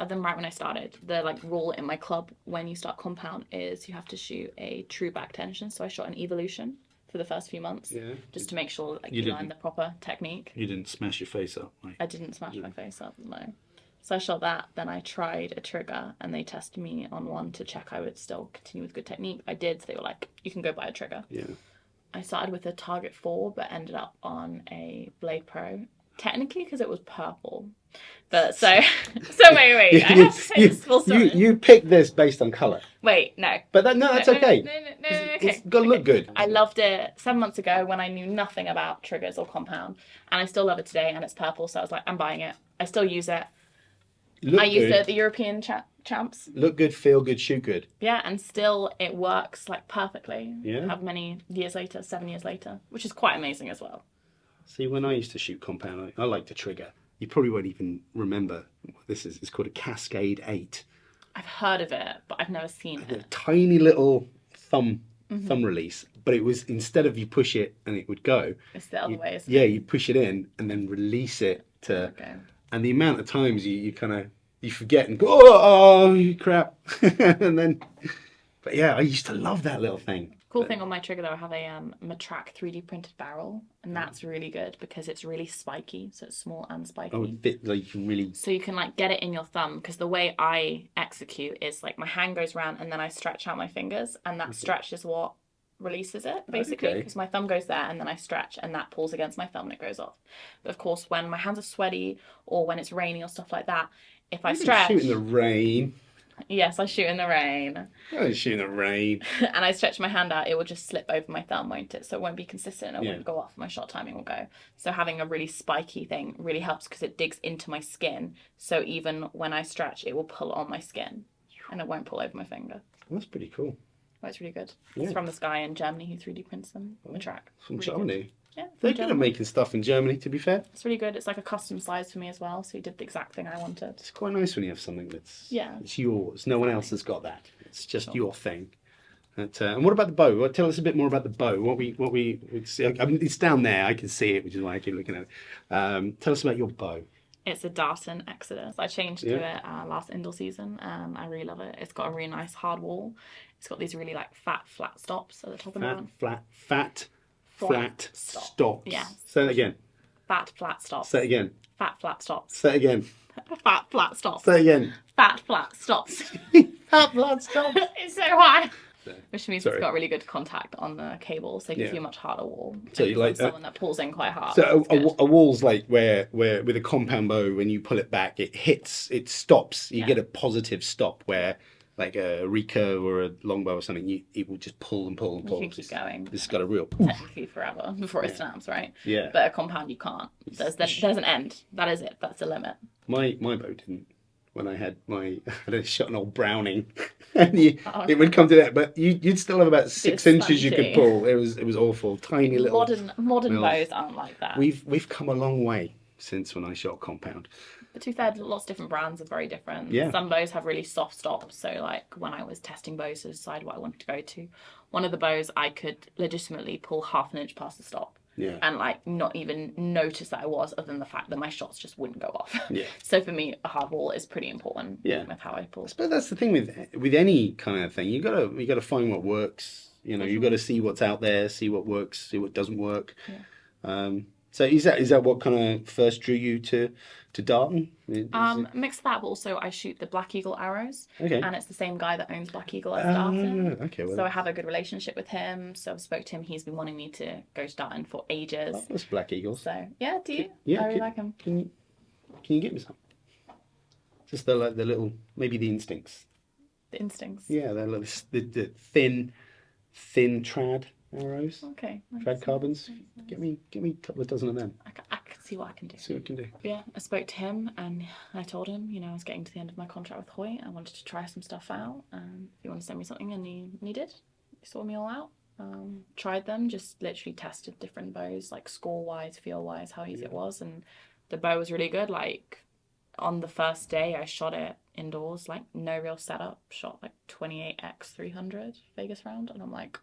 [SPEAKER 3] Then right when I started, the rule in my club when you start compound is you have to shoot a true back tension. So I shot an Evolution for the first few months, just to make sure that you learn the proper technique.
[SPEAKER 1] You didn't smash your face up, right?
[SPEAKER 3] I didn't smash my face up, no. So I shot that, then I tried a trigger, and they tested me on one to check I would still continue with good technique. I did, so they were like, you can go buy a trigger.
[SPEAKER 1] Yeah.
[SPEAKER 3] I started with a Target 4, but ended up on a Blade Pro. Technically, because it was purple. But so wait. I have to say this full story.
[SPEAKER 1] You picked this based on colour.
[SPEAKER 3] Wait, no.
[SPEAKER 1] But that's okay.
[SPEAKER 3] No,
[SPEAKER 1] It's got to look good.
[SPEAKER 3] I loved it 7 months ago when I knew nothing about triggers or compound. And I still love it today, and it's purple, so I was like, I'm buying it. I still use it. I used it at the European champs.
[SPEAKER 1] Look good, feel good, shoot good.
[SPEAKER 3] Yeah, and still it works like perfectly.
[SPEAKER 1] Yeah.
[SPEAKER 3] How many years later, 7 years later, which is quite amazing as well.
[SPEAKER 1] See, when I used to shoot compound, I like the trigger. You probably won't even remember what this is. It's called a Cascade 8.
[SPEAKER 3] I've heard of it, but I've never seen
[SPEAKER 1] A
[SPEAKER 3] it.
[SPEAKER 1] tiny little thumb release, but it was, instead of you push it and it would go,
[SPEAKER 3] It's the other way, isn't
[SPEAKER 1] yeah,
[SPEAKER 3] it?
[SPEAKER 1] you push it in and then release it to,
[SPEAKER 3] Okay.
[SPEAKER 1] and the amount of times you kind of, you forget and go, oh crap. And then, but yeah, I used to love that little thing.
[SPEAKER 3] Cool thing on my trigger though, I have a Matrac 3D printed barrel, and that's really good because it's really spiky, so it's small and spiky.
[SPEAKER 1] Oh, a bit like you can really.
[SPEAKER 3] So you can like get it in your thumb, because the way I execute is like my hand goes around and then I stretch out my fingers, and that stretch is what releases it basically, because my thumb goes there and then I stretch and that pulls against my thumb and it goes off. But of course, when my hands are sweaty or when it's raining or stuff like that, if I stretch,
[SPEAKER 1] Shoot in the rain.
[SPEAKER 3] yes, I shoot in the rain.
[SPEAKER 1] I shoot in the rain.
[SPEAKER 3] And I stretch my hand out, it will just slip over my thumb, won't it? So it won't be consistent, it
[SPEAKER 1] Yeah.
[SPEAKER 3] won't go off, my shot timing will go. So having a really spiky thing really helps because it digs into my skin. So even when I stretch, it will pull on my skin and it won't pull over my finger.
[SPEAKER 1] That's pretty cool.
[SPEAKER 3] Well, it's really good.
[SPEAKER 1] Yeah.
[SPEAKER 3] It's from this guy in Germany who 3D prints them on the track.
[SPEAKER 1] From
[SPEAKER 3] Really
[SPEAKER 1] Germany.
[SPEAKER 3] good. Yeah,
[SPEAKER 1] They're
[SPEAKER 3] from
[SPEAKER 1] good at
[SPEAKER 3] Germany.
[SPEAKER 1] making stuff in Germany, to be fair.
[SPEAKER 3] It's really good. It's like a custom size for me as well, so he did the exact thing I wanted.
[SPEAKER 1] It's quite nice when you have something that's
[SPEAKER 3] Yeah.
[SPEAKER 1] it's yours. No one else has got that. It's just your thing. And what about the bow? Well, tell us a bit more about the bow. What we see. I mean, it's down there. I can see it, which is why I keep looking at it. Tell us about your bow.
[SPEAKER 3] It's a Darton Exodus. I changed to it last indoor season, and I really love it. It's got a really nice hard wall. It's got these really like fat stops at the top of the one.
[SPEAKER 1] Flat stop.
[SPEAKER 3] Yeah.
[SPEAKER 1] Say it again.
[SPEAKER 3] Fat flat stops.
[SPEAKER 1] Say it again.
[SPEAKER 3] Fat flat stops.
[SPEAKER 1] Say it again.
[SPEAKER 3] Fat flat stops.
[SPEAKER 1] Say it again.
[SPEAKER 3] Fat flat stops.
[SPEAKER 1] Fat flat stop.
[SPEAKER 3] It's so high.
[SPEAKER 1] No.
[SPEAKER 3] Which means
[SPEAKER 1] Sorry.
[SPEAKER 3] it's got really good contact on the cable, so it gives
[SPEAKER 1] Yeah.
[SPEAKER 3] you a much harder wall.
[SPEAKER 1] So you like
[SPEAKER 3] someone that pulls in quite hard.
[SPEAKER 1] So
[SPEAKER 3] It's good.
[SPEAKER 1] a wall's like where with a compound bow, when you pull it back, it hits, it stops. You get a positive stop where, like a recurve or a longbow or something, it will just pull and pull and pull.
[SPEAKER 3] You can keep going.
[SPEAKER 1] This has got a real.
[SPEAKER 3] Technically forever before it snaps, right?
[SPEAKER 1] Yeah.
[SPEAKER 3] But a compound you can't. There's an end. That is it. That's the limit.
[SPEAKER 1] My bow didn't. When I had I shot an old Browning, and it would come to that, but you'd still have about 6 inches you could
[SPEAKER 3] spongy.
[SPEAKER 1] pull. It was awful, tiny little.
[SPEAKER 3] Modern
[SPEAKER 1] Well,
[SPEAKER 3] bows aren't like that.
[SPEAKER 1] We've come a long way since when I shot compound.
[SPEAKER 3] But to be fair, lots of different brands are very different.
[SPEAKER 1] Yeah.
[SPEAKER 3] Some bows have really soft stops. So like when I was testing bows to decide what I wanted to go to, one of the bows I could legitimately pull half an inch past the stop.
[SPEAKER 1] Yeah.
[SPEAKER 3] And like not even notice that I was, other than the fact that my shots just wouldn't go off.
[SPEAKER 1] Yeah.
[SPEAKER 3] So for me, a hard wall is pretty important.
[SPEAKER 1] Yeah.
[SPEAKER 3] With how I pull.
[SPEAKER 1] But that's the thing with any kind of thing. You gotta find what works. You know, you got to see what's out there, see what works, see what doesn't work.
[SPEAKER 3] Yeah.
[SPEAKER 1] So is that what kind of first drew you to Darton?
[SPEAKER 3] Mixed that, but also I shoot the Black Eagle arrows.
[SPEAKER 1] Okay.
[SPEAKER 3] And it's the same guy that owns Black Eagle as Darton.
[SPEAKER 1] Okay. Well,
[SPEAKER 3] So I have a good relationship with him. So I've spoke to him. He's been wanting me to go to Darton for ages.
[SPEAKER 1] that's Black Eagles.
[SPEAKER 3] So yeah, do you?
[SPEAKER 1] Yeah,
[SPEAKER 3] I really like him.
[SPEAKER 1] Can you get me some? Just the little, maybe the instincts.
[SPEAKER 3] The instincts.
[SPEAKER 1] Yeah, they're like the thin trad arrows.
[SPEAKER 3] Okay.
[SPEAKER 1] Trad carbons. Get me a couple of dozen of them.
[SPEAKER 3] I can see what I can do.
[SPEAKER 1] See what I can do.
[SPEAKER 3] Yeah, I spoke to him and I told him, I was getting to the end of my contract with Hoyt. I wanted to try some stuff out. He wanted to send me something, and he did. He sorted me all out. Tried them, just literally tested different bows, like score-wise, feel-wise, how easy it was. And the bow was really good. Like, on the first day, I shot it indoors, like, no real setup. Shot, like, 28x 300 Vegas round. And I'm like,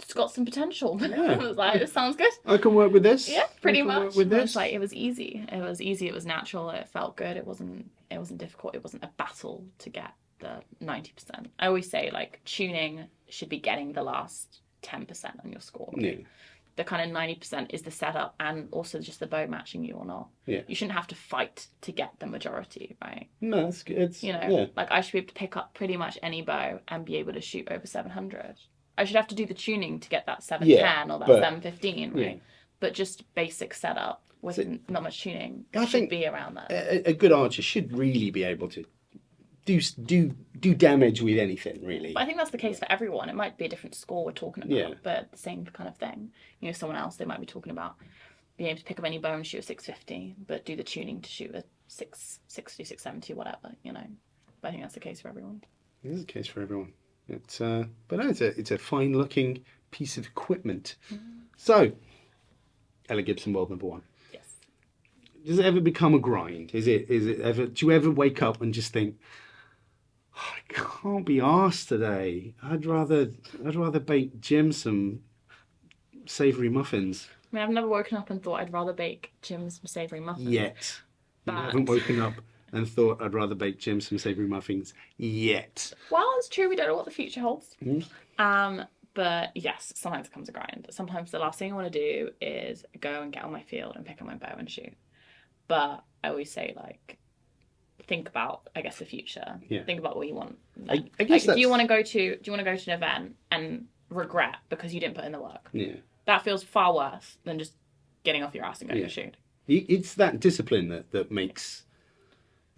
[SPEAKER 3] it's got some potential.
[SPEAKER 1] Yeah.
[SPEAKER 3] I was like, this sounds good.
[SPEAKER 1] I can work with this.
[SPEAKER 3] Yeah, pretty
[SPEAKER 1] I can work
[SPEAKER 3] much.
[SPEAKER 1] with this.
[SPEAKER 3] It's like, it was easy. It was easy. It was natural. It felt good. It wasn't difficult. It wasn't a battle to get the 90%. I always say, like, tuning should be getting the last 10% on your score. Right?
[SPEAKER 1] Yeah.
[SPEAKER 3] The kind of 90% is the setup and also just the bow matching you or not.
[SPEAKER 1] Yeah.
[SPEAKER 3] You shouldn't have to fight to get the majority, right?
[SPEAKER 1] No, that's good. It's, yeah.
[SPEAKER 3] Like I should be able to pick up pretty much any bow and be able to shoot over 700. I should have to do the tuning to get that 710 or that 715, right?
[SPEAKER 1] yeah.
[SPEAKER 3] But just basic setup. with not much tuning
[SPEAKER 1] I
[SPEAKER 3] should
[SPEAKER 1] think
[SPEAKER 3] be around that.
[SPEAKER 1] a good archer should really be able to do damage with anything, really.
[SPEAKER 3] But I think that's the case for everyone. It might be a different score we're talking about,
[SPEAKER 1] Yeah.
[SPEAKER 3] but the same kind of thing. You know, someone else, they might be talking about being able to pick up any bow and shoot a 650, but do the tuning to shoot a 660, 670, whatever, you know. But I think that's the case for everyone.
[SPEAKER 1] It is the case for everyone. But no, it's a fine looking piece of equipment. So, Ella Gibson World #1.
[SPEAKER 3] Yes.
[SPEAKER 1] Does it ever become a grind? Is it ever? Do you ever wake up and just think, oh, I can't be arsed today. I'd rather bake Jim some savoury muffins.
[SPEAKER 3] I mean, I've never woken up and thought I'd rather bake Jim some savoury muffins.
[SPEAKER 1] Yet.
[SPEAKER 3] But...
[SPEAKER 1] You haven't woken up and thought I'd rather bake Jim some savoury muffins yet.
[SPEAKER 3] Well, it's true. We don't know what the future holds.
[SPEAKER 1] Mm.
[SPEAKER 3] But yes, sometimes it comes a grind. Sometimes the last thing I want to do is go and get on my field and pick up my bow and shoot. But I always say, like, think about, I guess, the future.
[SPEAKER 1] Yeah.
[SPEAKER 3] Think about what you want.
[SPEAKER 1] I guess
[SPEAKER 3] like,
[SPEAKER 1] that's...
[SPEAKER 3] do you want to go to an event and regret because you didn't put in the work?
[SPEAKER 1] Yeah.
[SPEAKER 3] That feels far worse than just getting off your ass and going to shoot.
[SPEAKER 1] It's that discipline that makes.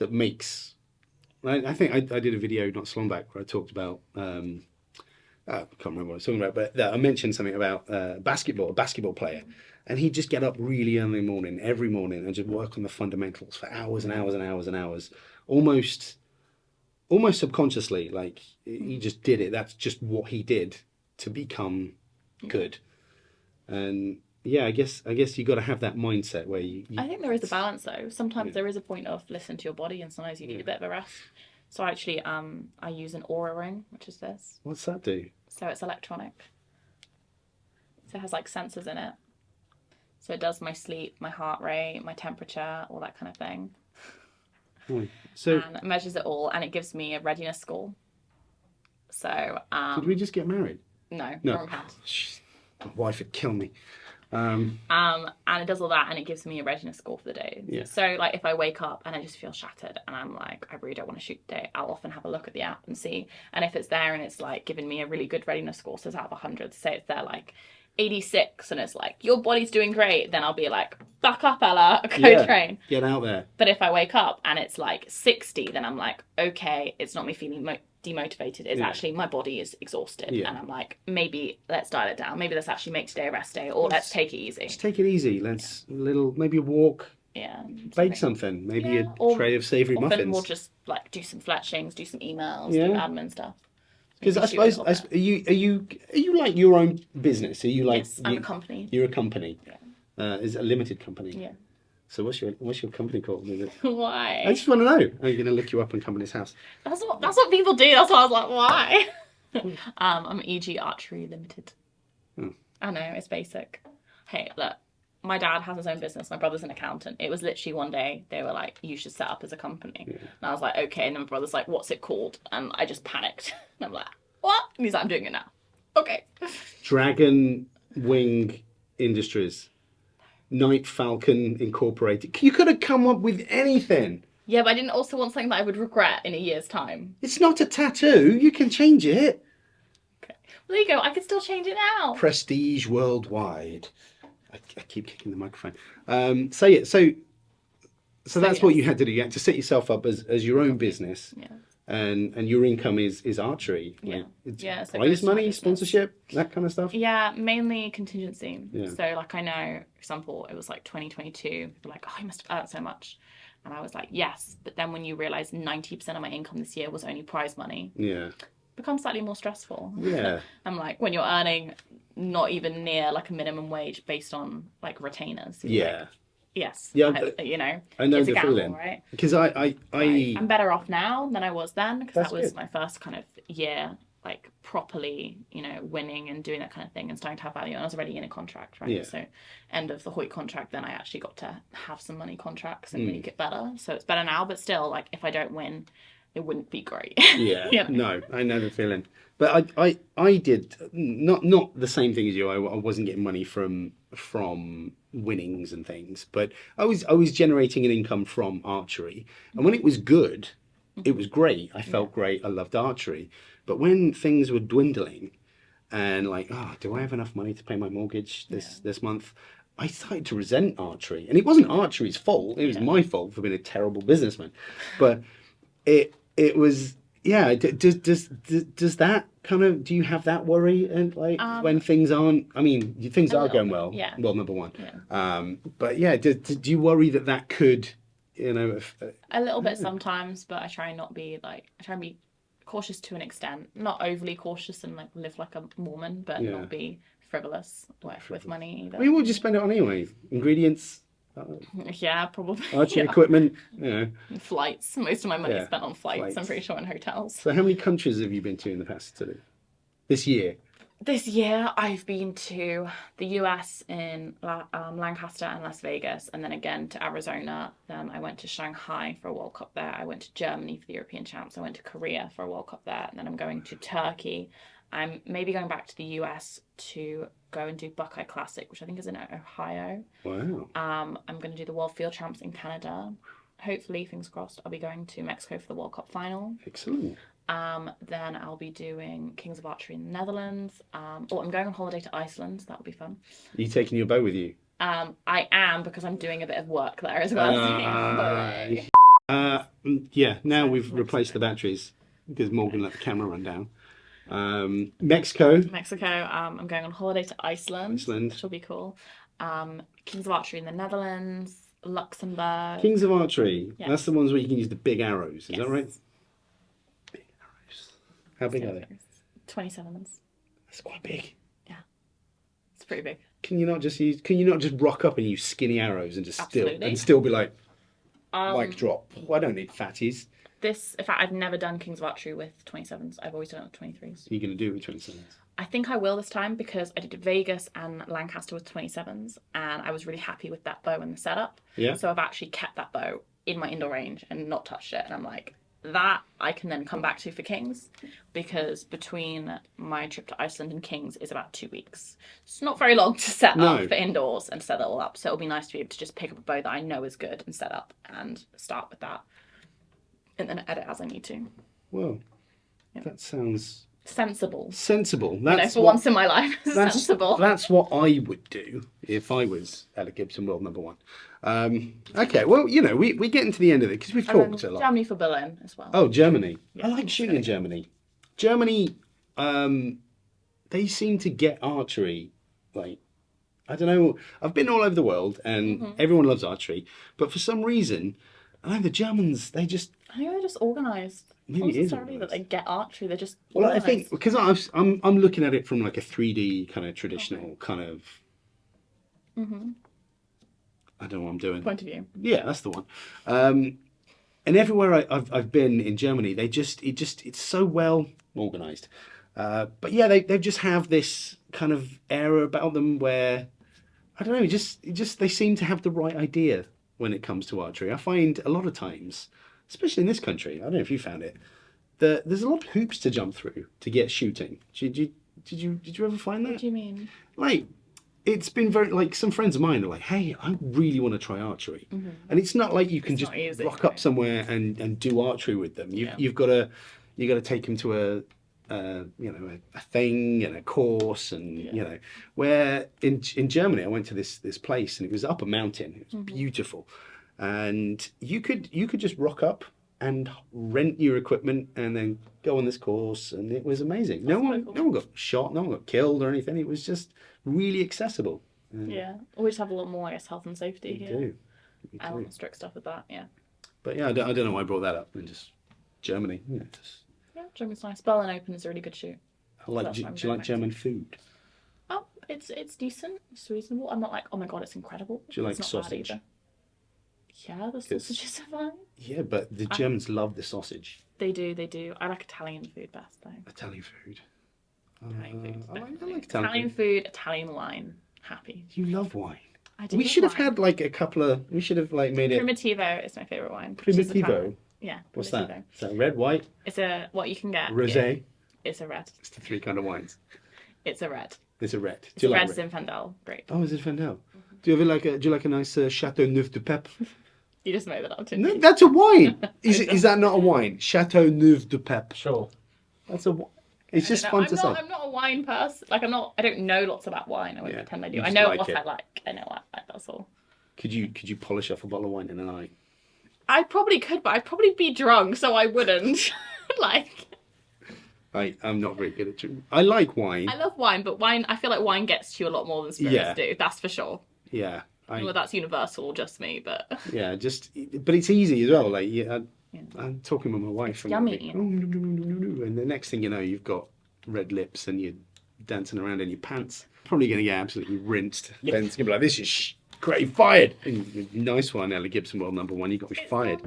[SPEAKER 1] I think I did a video not so long back where I talked about. I can't remember what I was talking about, but I mentioned something about a basketball player, and he'd just get up really early in the morning, every morning, and just work on the fundamentals for hours and hours and hours and hours, almost subconsciously. Like, he just did it. That's just what he did to become good. And yeah, I guess you got to have that mindset where you...
[SPEAKER 3] I think there is a balance though. Sometimes there is a point of listen to your body, and sometimes you need a bit of a rest. So actually, I use an Aura ring, which is this.
[SPEAKER 1] What's that do?
[SPEAKER 3] So it's electronic. So it has like sensors in it. So it does my sleep, my heart rate, my temperature, all that kind of thing.
[SPEAKER 1] So
[SPEAKER 3] and it measures it all, and it gives me a readiness score. So
[SPEAKER 1] did we just get married?
[SPEAKER 3] No.
[SPEAKER 1] Wrong house. My wife would kill me.
[SPEAKER 3] And it does all that, and it gives me a readiness score for the day.
[SPEAKER 1] Yeah.
[SPEAKER 3] So like if I wake up and I just feel shattered and I'm like, I really don't want to shoot today, I'll often have a look at the app and see. And if it's there and it's like giving me a really good readiness score, so it's out of 100, say it's there like 86 and it's like, your body's doing great, then I'll be like, back up, Ella, go train.
[SPEAKER 1] Get out there.
[SPEAKER 3] But if I wake up and it's like 60, then I'm like, okay, it's not me feeling demotivated. It's actually my body is exhausted. And I'm like, maybe let's dial it down. Maybe let's actually make today a rest day, or let's take it easy.
[SPEAKER 1] Let's take it easy. Let's maybe a walk.
[SPEAKER 3] Yeah.
[SPEAKER 1] Bake something. Maybe a tray of savoury muffins.
[SPEAKER 3] Often we'll just like do some fletchings, do some emails, do admin stuff.
[SPEAKER 1] Because I suppose, are you like your own business? Are you like?
[SPEAKER 3] Yes, I'm a company.
[SPEAKER 1] You're a company.
[SPEAKER 3] Yeah.
[SPEAKER 1] Is it a limited company?
[SPEAKER 3] Yeah.
[SPEAKER 1] So what's your company called? Is it?
[SPEAKER 3] Why?
[SPEAKER 1] I just want to know. Are you going to look you up on Company's House?
[SPEAKER 3] That's what people do. That's why I was like, why? I'm EG Archery Limited. I know, it's basic. Hey, look, my dad has his own business. My brother's an accountant. It was literally one day they were like, you should set up as a company. And I was like, okay. And then my brother's like, what's it called? And I just panicked. And I'm like, what? And he's like, I'm doing it now. Okay.
[SPEAKER 1] Dragon Wing Industries. Night Falcon Incorporated. You could have come up with anything.
[SPEAKER 3] Yeah, but I didn't also want something that I would regret in a year's time.
[SPEAKER 1] It's not a tattoo. You can change it.
[SPEAKER 3] Okay. Well, there you go. I could still change it now.
[SPEAKER 1] Prestige worldwide. I keep kicking the microphone. So that's what you had to do. You had to set yourself up as your own business. Yeah. And your income is archery.
[SPEAKER 3] Yeah.
[SPEAKER 1] Like,
[SPEAKER 3] So
[SPEAKER 1] prize money, sponsorship, that kind of stuff.
[SPEAKER 3] Yeah, mainly contingency.
[SPEAKER 1] Yeah.
[SPEAKER 3] So like I know, for example, it was like 2022. People were like, oh, you must have earned so much. And I was like, yes. But then when you realise 90% of my income this year was only prize money. Yeah. It becomes slightly more stressful. Yeah. I'm like, when you're earning not even near like a minimum wage based on like retainers. Yeah. Like, yes. Yeah.
[SPEAKER 1] I know
[SPEAKER 3] it's
[SPEAKER 1] the
[SPEAKER 3] a gamble,
[SPEAKER 1] feeling.
[SPEAKER 3] Right?
[SPEAKER 1] Because
[SPEAKER 3] I'm better off now than I was then, because that was
[SPEAKER 1] good.
[SPEAKER 3] my first kind of year, like properly, winning and doing that kind of thing and starting to have value. And I was already in a contract, right?
[SPEAKER 1] Yeah.
[SPEAKER 3] So end of the Hoyt contract, then I actually got to have some money contracts and really get better. So it's better now, but still, like if I don't win, it wouldn't be great.
[SPEAKER 1] Yeah. No, I know the feeling. But I did not the same thing as you. I wasn't getting money from winnings and things, but I was generating an income from archery, and when it was good, it was great. I felt great. I loved archery. But when things were dwindling, and like, do I have enough money to pay my mortgage this month? I started to resent archery, and it wasn't archery's fault. It was my fault for being a terrible businessman, but it was. Yeah, does that kind of, do you have that worry and like when things aren't? I mean, things are going well.
[SPEAKER 3] Yeah.
[SPEAKER 1] Well, number one.
[SPEAKER 3] Yeah.
[SPEAKER 1] But yeah, do you worry that could, you know,
[SPEAKER 3] a little bit sometimes, but I try and be cautious to an extent, not overly cautious and like live like a Mormon, but not be frivolous with money either.
[SPEAKER 1] I mean, what would you spend it on anyway? Ingredients.
[SPEAKER 3] Yeah, probably.
[SPEAKER 1] Archery equipment, you know.
[SPEAKER 3] Flights. Most of my money is spent on flights, I'm pretty sure, and hotels.
[SPEAKER 1] So how many countries have you been to in the past this year?
[SPEAKER 3] This year, I've been to the US in Lancaster and Las Vegas, and then again to Arizona. Then I went to Shanghai for a World Cup there. I went to Germany for the European Champs. I went to Korea for a World Cup there, and then I'm going to Turkey. I'm maybe going back to the US to go and do Buckeye Classic, which I think is in Ohio.
[SPEAKER 1] Wow.
[SPEAKER 3] I'm going to do the World Field Champs in Canada. Hopefully, fingers crossed, I'll be going to Mexico for the World Cup final.
[SPEAKER 1] Excellent.
[SPEAKER 3] Then I'll be doing Kings of Archery in the Netherlands. I'm going on holiday to Iceland. So that'll be fun.
[SPEAKER 1] Are you taking your bow with you?
[SPEAKER 3] I am, because I'm doing a bit of work there as well.
[SPEAKER 1] Yeah, now we've replaced the batteries because Morgan let the camera run down. Mexico.
[SPEAKER 3] I'm going on holiday to Iceland, which will be cool. Kings of Archery in the Netherlands, Luxembourg.
[SPEAKER 1] Kings of Archery.
[SPEAKER 3] Yes.
[SPEAKER 1] That's the ones where you can use the big arrows. Is that right? Big arrows. How big are they?
[SPEAKER 3] 27s.
[SPEAKER 1] That's quite big.
[SPEAKER 3] Yeah, it's pretty big.
[SPEAKER 1] Can you not just rock up and use skinny arrows and just
[SPEAKER 3] Absolutely.
[SPEAKER 1] still be like mic drop? Well, I don't need fatties.
[SPEAKER 3] In fact, I've never done Kings of Archery with 27s. I've always done it with 23s.
[SPEAKER 1] You're going to do it with 27s?
[SPEAKER 3] I think I will this time, because I did Vegas and Lancaster with 27s, and I was really happy with that bow and the setup.
[SPEAKER 1] Yeah.
[SPEAKER 3] So I've actually kept that bow in my indoor range and not touched it. And I'm like, that I can then come back to for Kings, because between my trip to Iceland and Kings is about 2 weeks. It's not very long to set up for indoors and set it all up. So it'll be nice to be able to just pick up a bow that I know is good and set up and start with that. And then edit as I need to.
[SPEAKER 1] Well, that sounds
[SPEAKER 3] sensible.
[SPEAKER 1] That's
[SPEAKER 3] for once in my life, sensible.
[SPEAKER 1] That's what I would do if I was Ella Gibson, world number one. Okay, well, you know, we're getting to the end of it because we've talked a lot.
[SPEAKER 3] Germany for Berlin as well.
[SPEAKER 1] Oh, Germany.
[SPEAKER 3] Yeah,
[SPEAKER 1] I like shooting in Germany. Germany, they seem to get archery, like, I don't know. I've been all over the world and everyone loves archery, but for some reason, I know the Germans, I think
[SPEAKER 3] they're just organised.
[SPEAKER 1] Maybe it is
[SPEAKER 3] necessarily that they get archery. They're just
[SPEAKER 1] well.
[SPEAKER 3] organised.
[SPEAKER 1] I think because I'm looking at it from like a 3D kind of traditional kind of. I don't know what I'm doing.
[SPEAKER 3] Point of view.
[SPEAKER 1] Yeah, that's the one. And everywhere I've been in Germany, it's so well organised. But yeah, they just have this kind of air about them where I don't know. They seem to have the right idea when it comes to archery. I find a lot of times, especially in this country, I don't know if you found it, that there's a lot of hoops to jump through to get shooting. Did you ever find that?
[SPEAKER 3] What do you mean?
[SPEAKER 1] Like, it's been very, like, some friends of mine are like, hey, I really want to try archery. And it's not like you can just rock up somewhere and do archery with them. You've got to take them to a thing and a course, and you know, where in Germany I went to this place and it was up a mountain. It was beautiful, and you could just rock up and rent your equipment and then go on this course, and it was amazing. No one got shot, no one got killed or anything. It was just really accessible.
[SPEAKER 3] Always have a lot more, I guess, health and safety here.
[SPEAKER 1] Do.
[SPEAKER 3] And strict stuff with that.
[SPEAKER 1] But yeah, I don't know why I brought that up. And just Germany.
[SPEAKER 3] Germany's nice. Berlin Open is a really good shoot.
[SPEAKER 1] Do you like German food?
[SPEAKER 3] Oh, it's decent. It's reasonable. I'm not like, oh my god, it's incredible.
[SPEAKER 1] Do you like sausage?
[SPEAKER 3] Yeah, the sausages are fine.
[SPEAKER 1] Yeah, but the Germans love the sausage.
[SPEAKER 3] They do. I like Italian food best though.
[SPEAKER 1] Italian food.
[SPEAKER 3] I
[SPEAKER 1] like
[SPEAKER 3] Italian food. Italian wine. Happy.
[SPEAKER 1] You love wine.
[SPEAKER 3] I do.
[SPEAKER 1] We should have had like a couple of. We should have like made it.
[SPEAKER 3] Primitivo is my favourite wine.
[SPEAKER 1] Primitivo.
[SPEAKER 3] Yeah.
[SPEAKER 1] What's that? Is that red, white?
[SPEAKER 3] It's what you can get.
[SPEAKER 1] Rosé.
[SPEAKER 3] It's a red.
[SPEAKER 1] It's the three kind of wines.
[SPEAKER 3] It's a red.
[SPEAKER 1] It's a red.
[SPEAKER 3] Do you like red? Zinfandel. Great.
[SPEAKER 1] Oh, is it Zinfandel? Do you like a nice Chateau Neuf de Pep?
[SPEAKER 3] You just made that up, didn't
[SPEAKER 1] No,
[SPEAKER 3] you?
[SPEAKER 1] that's a wine. Is that not a wine? Chateau Neuf de Pep.
[SPEAKER 2] Sure.
[SPEAKER 1] That's a. It's just fun to say.
[SPEAKER 3] I'm not a wine person. Like, I don't know lots about wine. I won't pretend I do.
[SPEAKER 1] you
[SPEAKER 3] I
[SPEAKER 1] just
[SPEAKER 3] know
[SPEAKER 1] like
[SPEAKER 3] what
[SPEAKER 1] it.
[SPEAKER 3] I like. I know what I like, that's all.
[SPEAKER 1] Could you polish off a bottle of wine in a night?
[SPEAKER 3] I probably could, but I'd probably be drunk, so I wouldn't. Like,
[SPEAKER 1] I'm not very good at drinking. I like wine.
[SPEAKER 3] I love wine, but I feel like wine gets to you a lot more than spirits do. That's for sure.
[SPEAKER 1] Yeah.
[SPEAKER 3] Well, that's universal, just me, but...
[SPEAKER 1] Yeah, but it's easy as well. Like, I'm talking with my wife.
[SPEAKER 3] It's yummy.
[SPEAKER 1] And the next thing you know, you've got red lips and you're dancing around in your pants. Probably going to get absolutely rinsed. Ben's going to be like, this is great, fired. And, nice one, Ella Gibson, world number 1. You got me fired.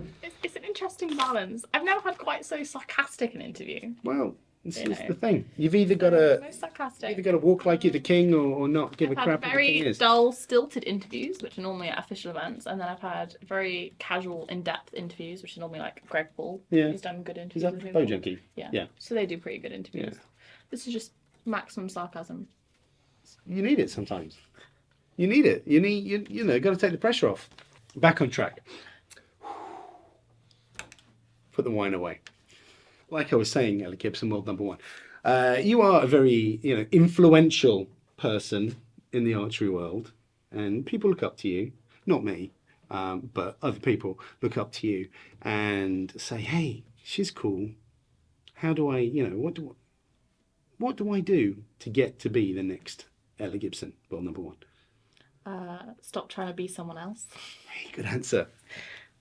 [SPEAKER 3] It's an interesting balance. I've never had quite so sarcastic an interview.
[SPEAKER 1] Well, this is the thing. You've either got to walk like you're the king or not give a crap what the king
[SPEAKER 3] very
[SPEAKER 1] is.
[SPEAKER 3] dull, stilted interviews, which are normally at official events, and then I've had very casual, in-depth interviews, which are normally like Greg Paul.
[SPEAKER 1] Yeah.
[SPEAKER 3] He's done good
[SPEAKER 1] Is
[SPEAKER 3] interviews.
[SPEAKER 1] that Podium?
[SPEAKER 3] Yeah. So they do pretty good interviews.
[SPEAKER 1] Yeah.
[SPEAKER 3] This is just maximum sarcasm.
[SPEAKER 1] You need it sometimes. You need it. You got to take the pressure off. Back on track. Put the wine away. Like I was saying, Ella Gibson, world number 1. You are a very, influential person in the archery world, and people look up to you. Not me, but other people look up to you and say, "Hey, she's cool. How do I, what do I do to get to be the next Ella Gibson, world number 1?"
[SPEAKER 3] Stop trying to be someone else.
[SPEAKER 1] Hey, good answer.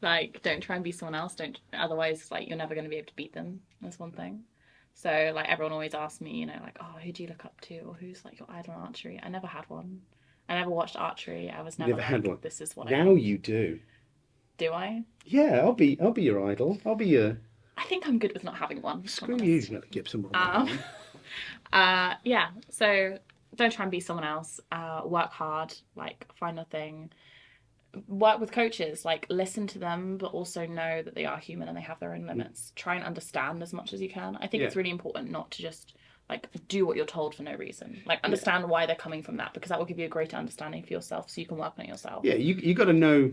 [SPEAKER 3] Like, don't try and be someone else. Otherwise, like, you're never going to be able to beat them. That's one thing. So, like, everyone always asks me, like, oh, who do you look up to? Or who's, like, your idol in archery? I never had one. I never watched archery. I was never
[SPEAKER 1] had one.
[SPEAKER 3] This is what
[SPEAKER 1] now you do.
[SPEAKER 3] Do I?
[SPEAKER 1] Yeah, I'll be your idol. I'll be your...
[SPEAKER 3] I think I'm good with not having one.
[SPEAKER 1] Screw you, Ella Gibson. World number 1.
[SPEAKER 3] Yeah, so don't try and be someone else. Work hard, like, find a thing. Work with coaches, like, listen to them, but also know that they are human and they have their own limits. Try and understand as much as you can. I think it's really important not to just, like, do what you're told for no reason. Like, understand why they're coming from that, because that will give you a greater understanding for yourself, so you can work on it yourself.
[SPEAKER 1] Yeah, you got to know.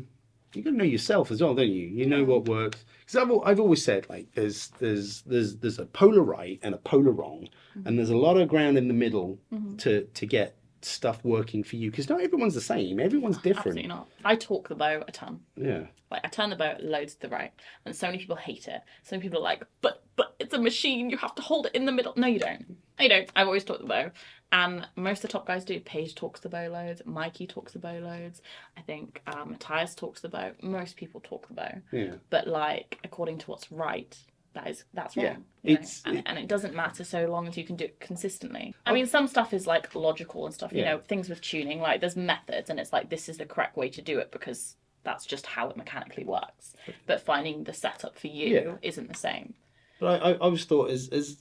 [SPEAKER 1] You got to know yourself as well, don't you? You know what works. Because I've always said, like, there's a polar right and a polar wrong, and there's a lot of ground in the middle to get stuff working for you, because not everyone's the same. Everyone's different.
[SPEAKER 3] Absolutely not. I talk the bow a ton.
[SPEAKER 1] Yeah.
[SPEAKER 3] Like, I turn the bow loads to the right, and so many people hate it. So many people are like, but it's a machine. You have to hold it in the middle. No, you don't. No, you don't. I've always talked the bow, and most of the top guys do. Paige talks the bow loads. Mikey talks the bow loads. I think Matthias talks the bow. Most people talk the bow.
[SPEAKER 1] Yeah.
[SPEAKER 3] But, like, according to what's right, that's wrong.
[SPEAKER 1] Yeah.
[SPEAKER 3] And it doesn't matter so long as you can do it consistently. I mean, some stuff is, like, logical and stuff, things with tuning, like, there's methods, and it's like, this is the correct way to do it because that's just how it mechanically works. But finding the setup for you isn't the same.
[SPEAKER 1] But I always thought as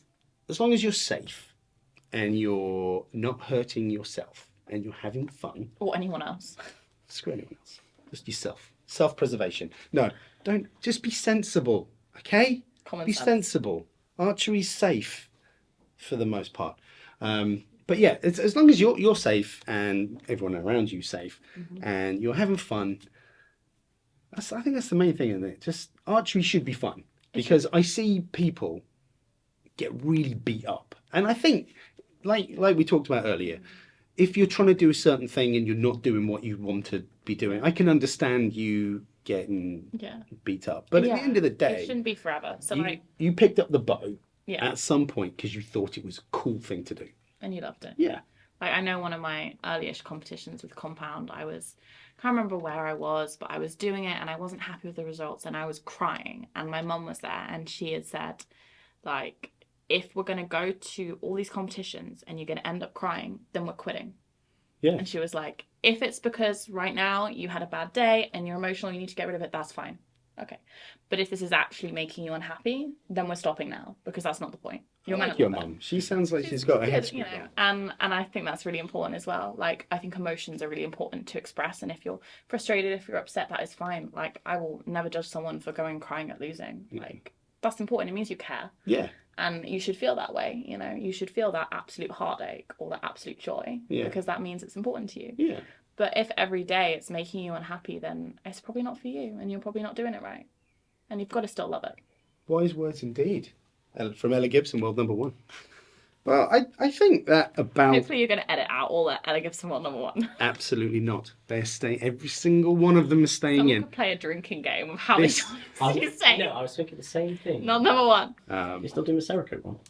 [SPEAKER 1] long as you're safe and you're not hurting yourself and you're having fun.
[SPEAKER 3] Or anyone else.
[SPEAKER 1] Screw anyone else. Just yourself. Self-preservation. No, don't. Just be sensible, okay? Be sensible. Archery's safe for the most part. But yeah, it's, as long as you're safe and everyone around you safe and you're having fun, I think that's the main thing, isn't it? Just archery should be fun, because I see people get really beat up. And I think, like we talked about earlier, if you're trying to do a certain thing and you're not doing what you want to be doing, I can understand you getting beat up. But at the end of the day,
[SPEAKER 3] it shouldn't be forever. So
[SPEAKER 1] you picked up the bow
[SPEAKER 3] Yeah.
[SPEAKER 1] at some point because you thought it was a cool thing to do.
[SPEAKER 3] And you loved it.
[SPEAKER 1] Yeah.
[SPEAKER 3] Like, I know one of my earliest competitions with Compound, can't remember where I was, but I was doing it and I wasn't happy with the results and I was crying. And my mum was there and she had said, like, if we're going to go to all these competitions and you're going to end up crying, then we're quitting.
[SPEAKER 1] Yeah.
[SPEAKER 3] And she was like, if it's because right now you had a bad day and you're emotional, you need to get rid of it, that's fine. Okay. But if this is actually making you unhappy, then we're stopping now, because that's not the point.
[SPEAKER 1] I like your mum. She sounds like she's got a head screwed on.
[SPEAKER 3] And I think that's really important as well. Like, I think emotions are really important to express, and if you're frustrated, if you're upset, that is fine. Like, I will never judge someone for going crying at losing. Like, that's important. It means you care.
[SPEAKER 1] Yeah.
[SPEAKER 3] And you should feel that way, you know. You should feel that absolute heartache or that absolute joy, because that means it's important to you.
[SPEAKER 1] Yeah.
[SPEAKER 3] But if every day it's making you unhappy, then it's probably not for you, and you're probably not doing it right. And you've got to still love it.
[SPEAKER 1] Wise words indeed. From Ella Gibson, world number 1. Well, I think that about...
[SPEAKER 3] Hopefully you're going to edit out all that Ella Gibson World #1.
[SPEAKER 1] Absolutely not. They're staying. Every single one of them is staying
[SPEAKER 3] Someone
[SPEAKER 1] in.
[SPEAKER 3] could play a drinking game of how many
[SPEAKER 1] This-
[SPEAKER 3] times you say
[SPEAKER 2] No, I was thinking the same thing.
[SPEAKER 3] not #1.
[SPEAKER 2] You're still doing the Cerakote one?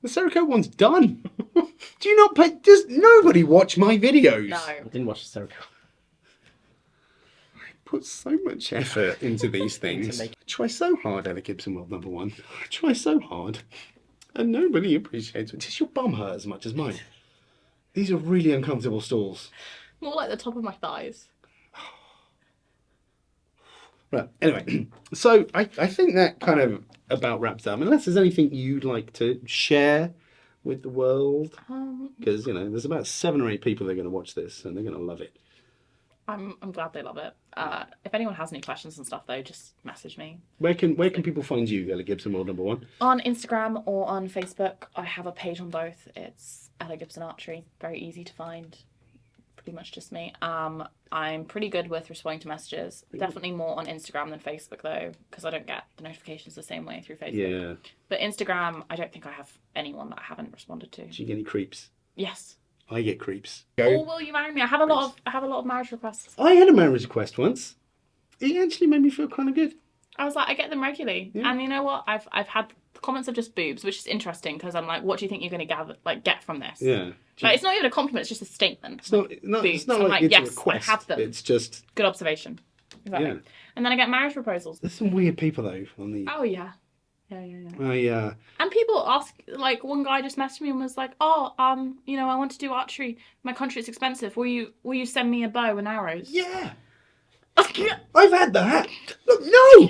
[SPEAKER 1] The Cerakote one's done. Do you not pay? Does nobody watch my videos?
[SPEAKER 3] No.
[SPEAKER 2] I didn't watch the Cerakote.
[SPEAKER 1] Put so much effort into these things.
[SPEAKER 2] make-
[SPEAKER 1] I try so hard, Ella Gibson World #1. I try so hard. And nobody appreciates it. Does your bum hurt as much as mine? These are really uncomfortable stalls.
[SPEAKER 3] More like the top of my thighs.
[SPEAKER 1] Right, anyway. So I think that kind of about wraps up. Unless there's anything you'd like to share with the world. Because, you know, there's about 7 or 8 people that are going to watch this and they're going to love it.
[SPEAKER 3] I'm glad they love it. If anyone has any questions and stuff though, just message me.
[SPEAKER 1] Where can people find you, Ella Gibson World #1?
[SPEAKER 3] On Instagram or on Facebook. I have a page on both. It's Ella Gibson Archery. Very easy to find. Pretty much just me. I'm pretty good with responding to messages. Definitely more on Instagram than Facebook though, because I don't get the notifications the same way through Facebook.
[SPEAKER 1] Yeah.
[SPEAKER 3] But Instagram, I don't think I have anyone that I haven't responded to.
[SPEAKER 1] Do you get any creeps?
[SPEAKER 3] Yes.
[SPEAKER 1] I get creeps.
[SPEAKER 3] Or will you marry me? I have a lot of marriage requests.
[SPEAKER 1] I had a marriage request once. It actually made me feel kind of good.
[SPEAKER 3] I was like, I get them regularly, and you know what? I've had comments of just boobs, which is interesting because I'm like, what do you think you're going to get from this?
[SPEAKER 1] Yeah.
[SPEAKER 3] Like, it's not even a compliment; it's just a statement.
[SPEAKER 1] It's not. It's not
[SPEAKER 3] I'm
[SPEAKER 1] like
[SPEAKER 3] like,
[SPEAKER 1] it's
[SPEAKER 3] yes,
[SPEAKER 1] a request.
[SPEAKER 3] I have them.
[SPEAKER 1] It's just.
[SPEAKER 3] Good observation. Exactly.
[SPEAKER 1] Yeah.
[SPEAKER 3] And then I get marriage proposals.
[SPEAKER 1] There's some weird people though on the.
[SPEAKER 3] Oh yeah. And people ask, like, one guy just messaged me and was like, "Oh, you know, I want to do archery. My country is expensive. Will you send me a bow and arrows?"
[SPEAKER 1] Yeah. I've had that. Look, no.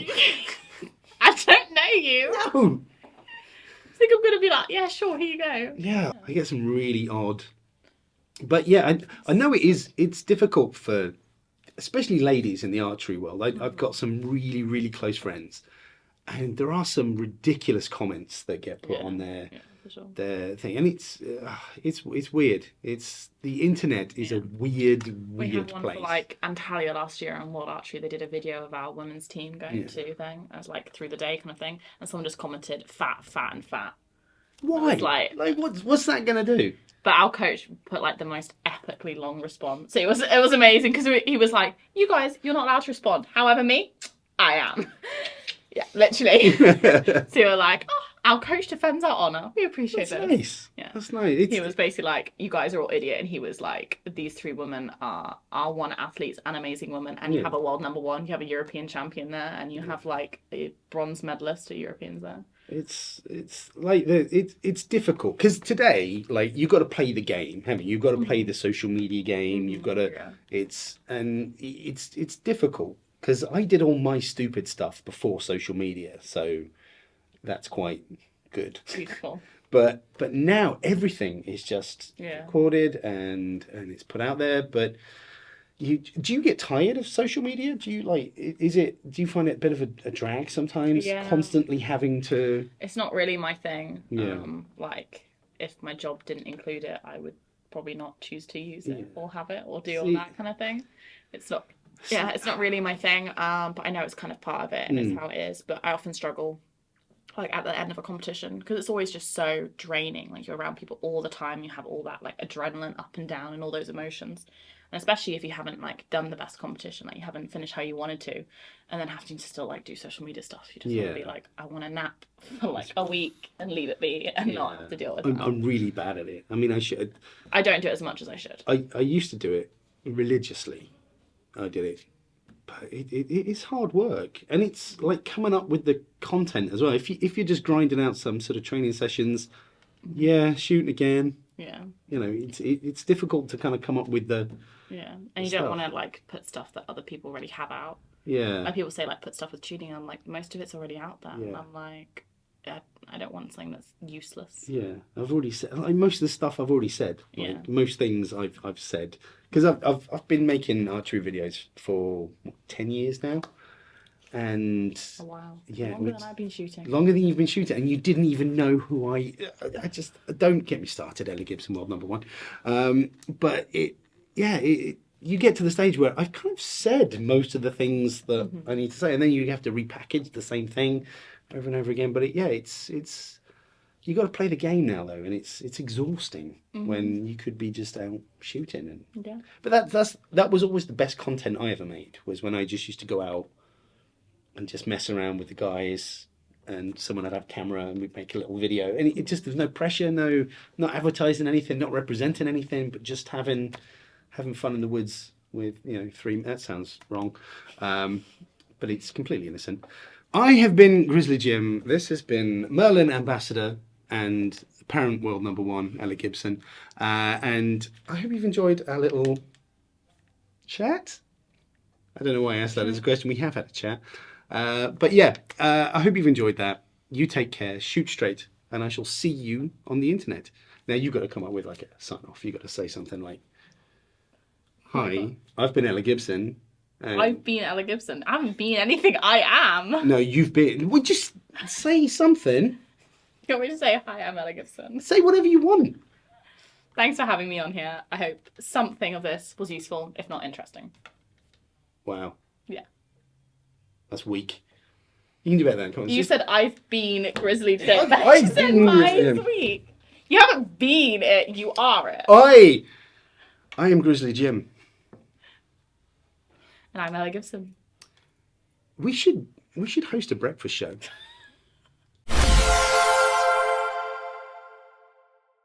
[SPEAKER 3] I don't know you.
[SPEAKER 1] No.
[SPEAKER 3] I think I'm gonna be like, yeah, sure, here you go.
[SPEAKER 1] Yeah, I get some really odd. But yeah, I know it's difficult for, especially ladies in the archery world. I've got some really, really close friends. And there are some ridiculous comments that get put on their thing, and it's weird. It's the internet is a weird
[SPEAKER 3] We had one
[SPEAKER 1] place.
[SPEAKER 3] for like Antalya last year on World Archery. They did a video of our women's team going to thing as like through the day kind of thing, and someone just commented fat, fat, and fat.
[SPEAKER 1] Why?
[SPEAKER 3] Like
[SPEAKER 1] what's that gonna do?
[SPEAKER 3] But our coach put like the most epically long response. It was amazing because he was like, "You guys, you're not allowed to respond. However, me, I am." Yeah, literally. So we were like, "Oh, our coach defends our honour. We appreciate
[SPEAKER 1] That's
[SPEAKER 3] this."
[SPEAKER 1] nice.
[SPEAKER 3] Yeah,
[SPEAKER 1] that's nice.
[SPEAKER 3] He was basically like, "You guys are all idiot," and he was like, "These 3 women are one athletes and amazing women, and you have a world #1, you have a European champion there, and you have like a bronze medalist to Europeans there."
[SPEAKER 1] It's like it's difficult because today, like, you've got to play the game, haven't you? You've got to play the social media game. You've got to it's difficult because I did all my stupid stuff before social media, so that's quite good.
[SPEAKER 3] Beautiful.
[SPEAKER 1] But now everything is just recorded and it's put out there. But do you get tired of social media? Do you do you find it a bit of a drag sometimes?
[SPEAKER 3] Yeah.
[SPEAKER 1] Constantly having to.
[SPEAKER 3] It's not really my thing.
[SPEAKER 1] Yeah.
[SPEAKER 3] Like if my job didn't include it, I would probably not choose to use it or have it or do all that kind of thing. It's not. Yeah, it's not really my thing. But I know it's kind of part of it and it's how it is. But I often struggle, like at the end of a competition, because it's always just so draining. Like you're around people all the time. You have all that like adrenaline up and down and all those emotions. And especially if you haven't like done the best competition, like you haven't finished how you wanted to, and then having to still like do social media stuff. You just want to be like, I want to nap for like a week and leave it be and not have to deal with it.
[SPEAKER 1] I'm really bad at it. I mean,
[SPEAKER 3] I don't do it as much as I should.
[SPEAKER 1] I used to do it religiously. I did it. But it's hard work, and it's like coming up with the content as well. If you're just grinding out some sort of training sessions, shooting again.
[SPEAKER 3] Yeah.
[SPEAKER 1] You know, it's difficult to kind of come up with the.
[SPEAKER 3] Yeah, and you don't want to like put stuff that other people already have out.
[SPEAKER 1] Yeah.
[SPEAKER 3] Like people say like put stuff with tuning on, like most of it's already out there.
[SPEAKER 1] Yeah.
[SPEAKER 3] And I'm like, I don't want something that's useless.
[SPEAKER 1] Yeah, I've already said like, most of the stuff I've already said. Like, most things I've said because I've been making archery videos for 10 years now, and
[SPEAKER 3] wow,
[SPEAKER 1] yeah,
[SPEAKER 3] longer than I've been shooting.
[SPEAKER 1] Longer than you've been shooting, and you didn't even know who I just don't get me started. Ella Gibson World #1, but you get to the stage where I've kind of said most of the things that I need to say, and then you have to repackage the same thing over and over again. But it's you got to play the game now though, and it's exhausting when you could be just out shooting. And
[SPEAKER 3] Yeah.
[SPEAKER 1] but that was always the best content I ever made, was when I just used to go out and just mess around with the guys, and someone would have a camera and we'd make a little video, and it just, there's no pressure, not advertising anything, not representing anything, but just having fun in the woods with, you know, that sounds wrong, but it's completely innocent. I have been Grizzly Jim. This has been Merlin Ambassador and apparent world #1, Ella Gibson. And I hope you've enjoyed our little chat. I don't know why I asked that as a question. We have had a chat. But yeah, I hope you've enjoyed that. You take care, shoot straight, and I shall see you on the internet. Now you've got to come up with like a sign off. You've got to say something like, "Hi, I've been Ella Gibson."
[SPEAKER 3] I've been Ella Gibson. I haven't been anything I am.
[SPEAKER 1] No, you've been. Well, just say something.
[SPEAKER 3] You want me to say, hi, I'm Ella Gibson?
[SPEAKER 1] Say whatever you want.
[SPEAKER 3] Thanks for having me on here. I hope something of this was useful, if not interesting.
[SPEAKER 1] Wow.
[SPEAKER 3] Yeah.
[SPEAKER 1] That's weak. You can do better than that. Come on.
[SPEAKER 3] You said I've been Grizzly Jim.
[SPEAKER 1] I've
[SPEAKER 3] You said
[SPEAKER 1] been Grizzly
[SPEAKER 3] mine's
[SPEAKER 1] Jim.
[SPEAKER 3] weak. You haven't been it, you are it.
[SPEAKER 1] I am Grizzly Jim.
[SPEAKER 3] And I'm Ella Gibson.
[SPEAKER 1] We should host a breakfast show.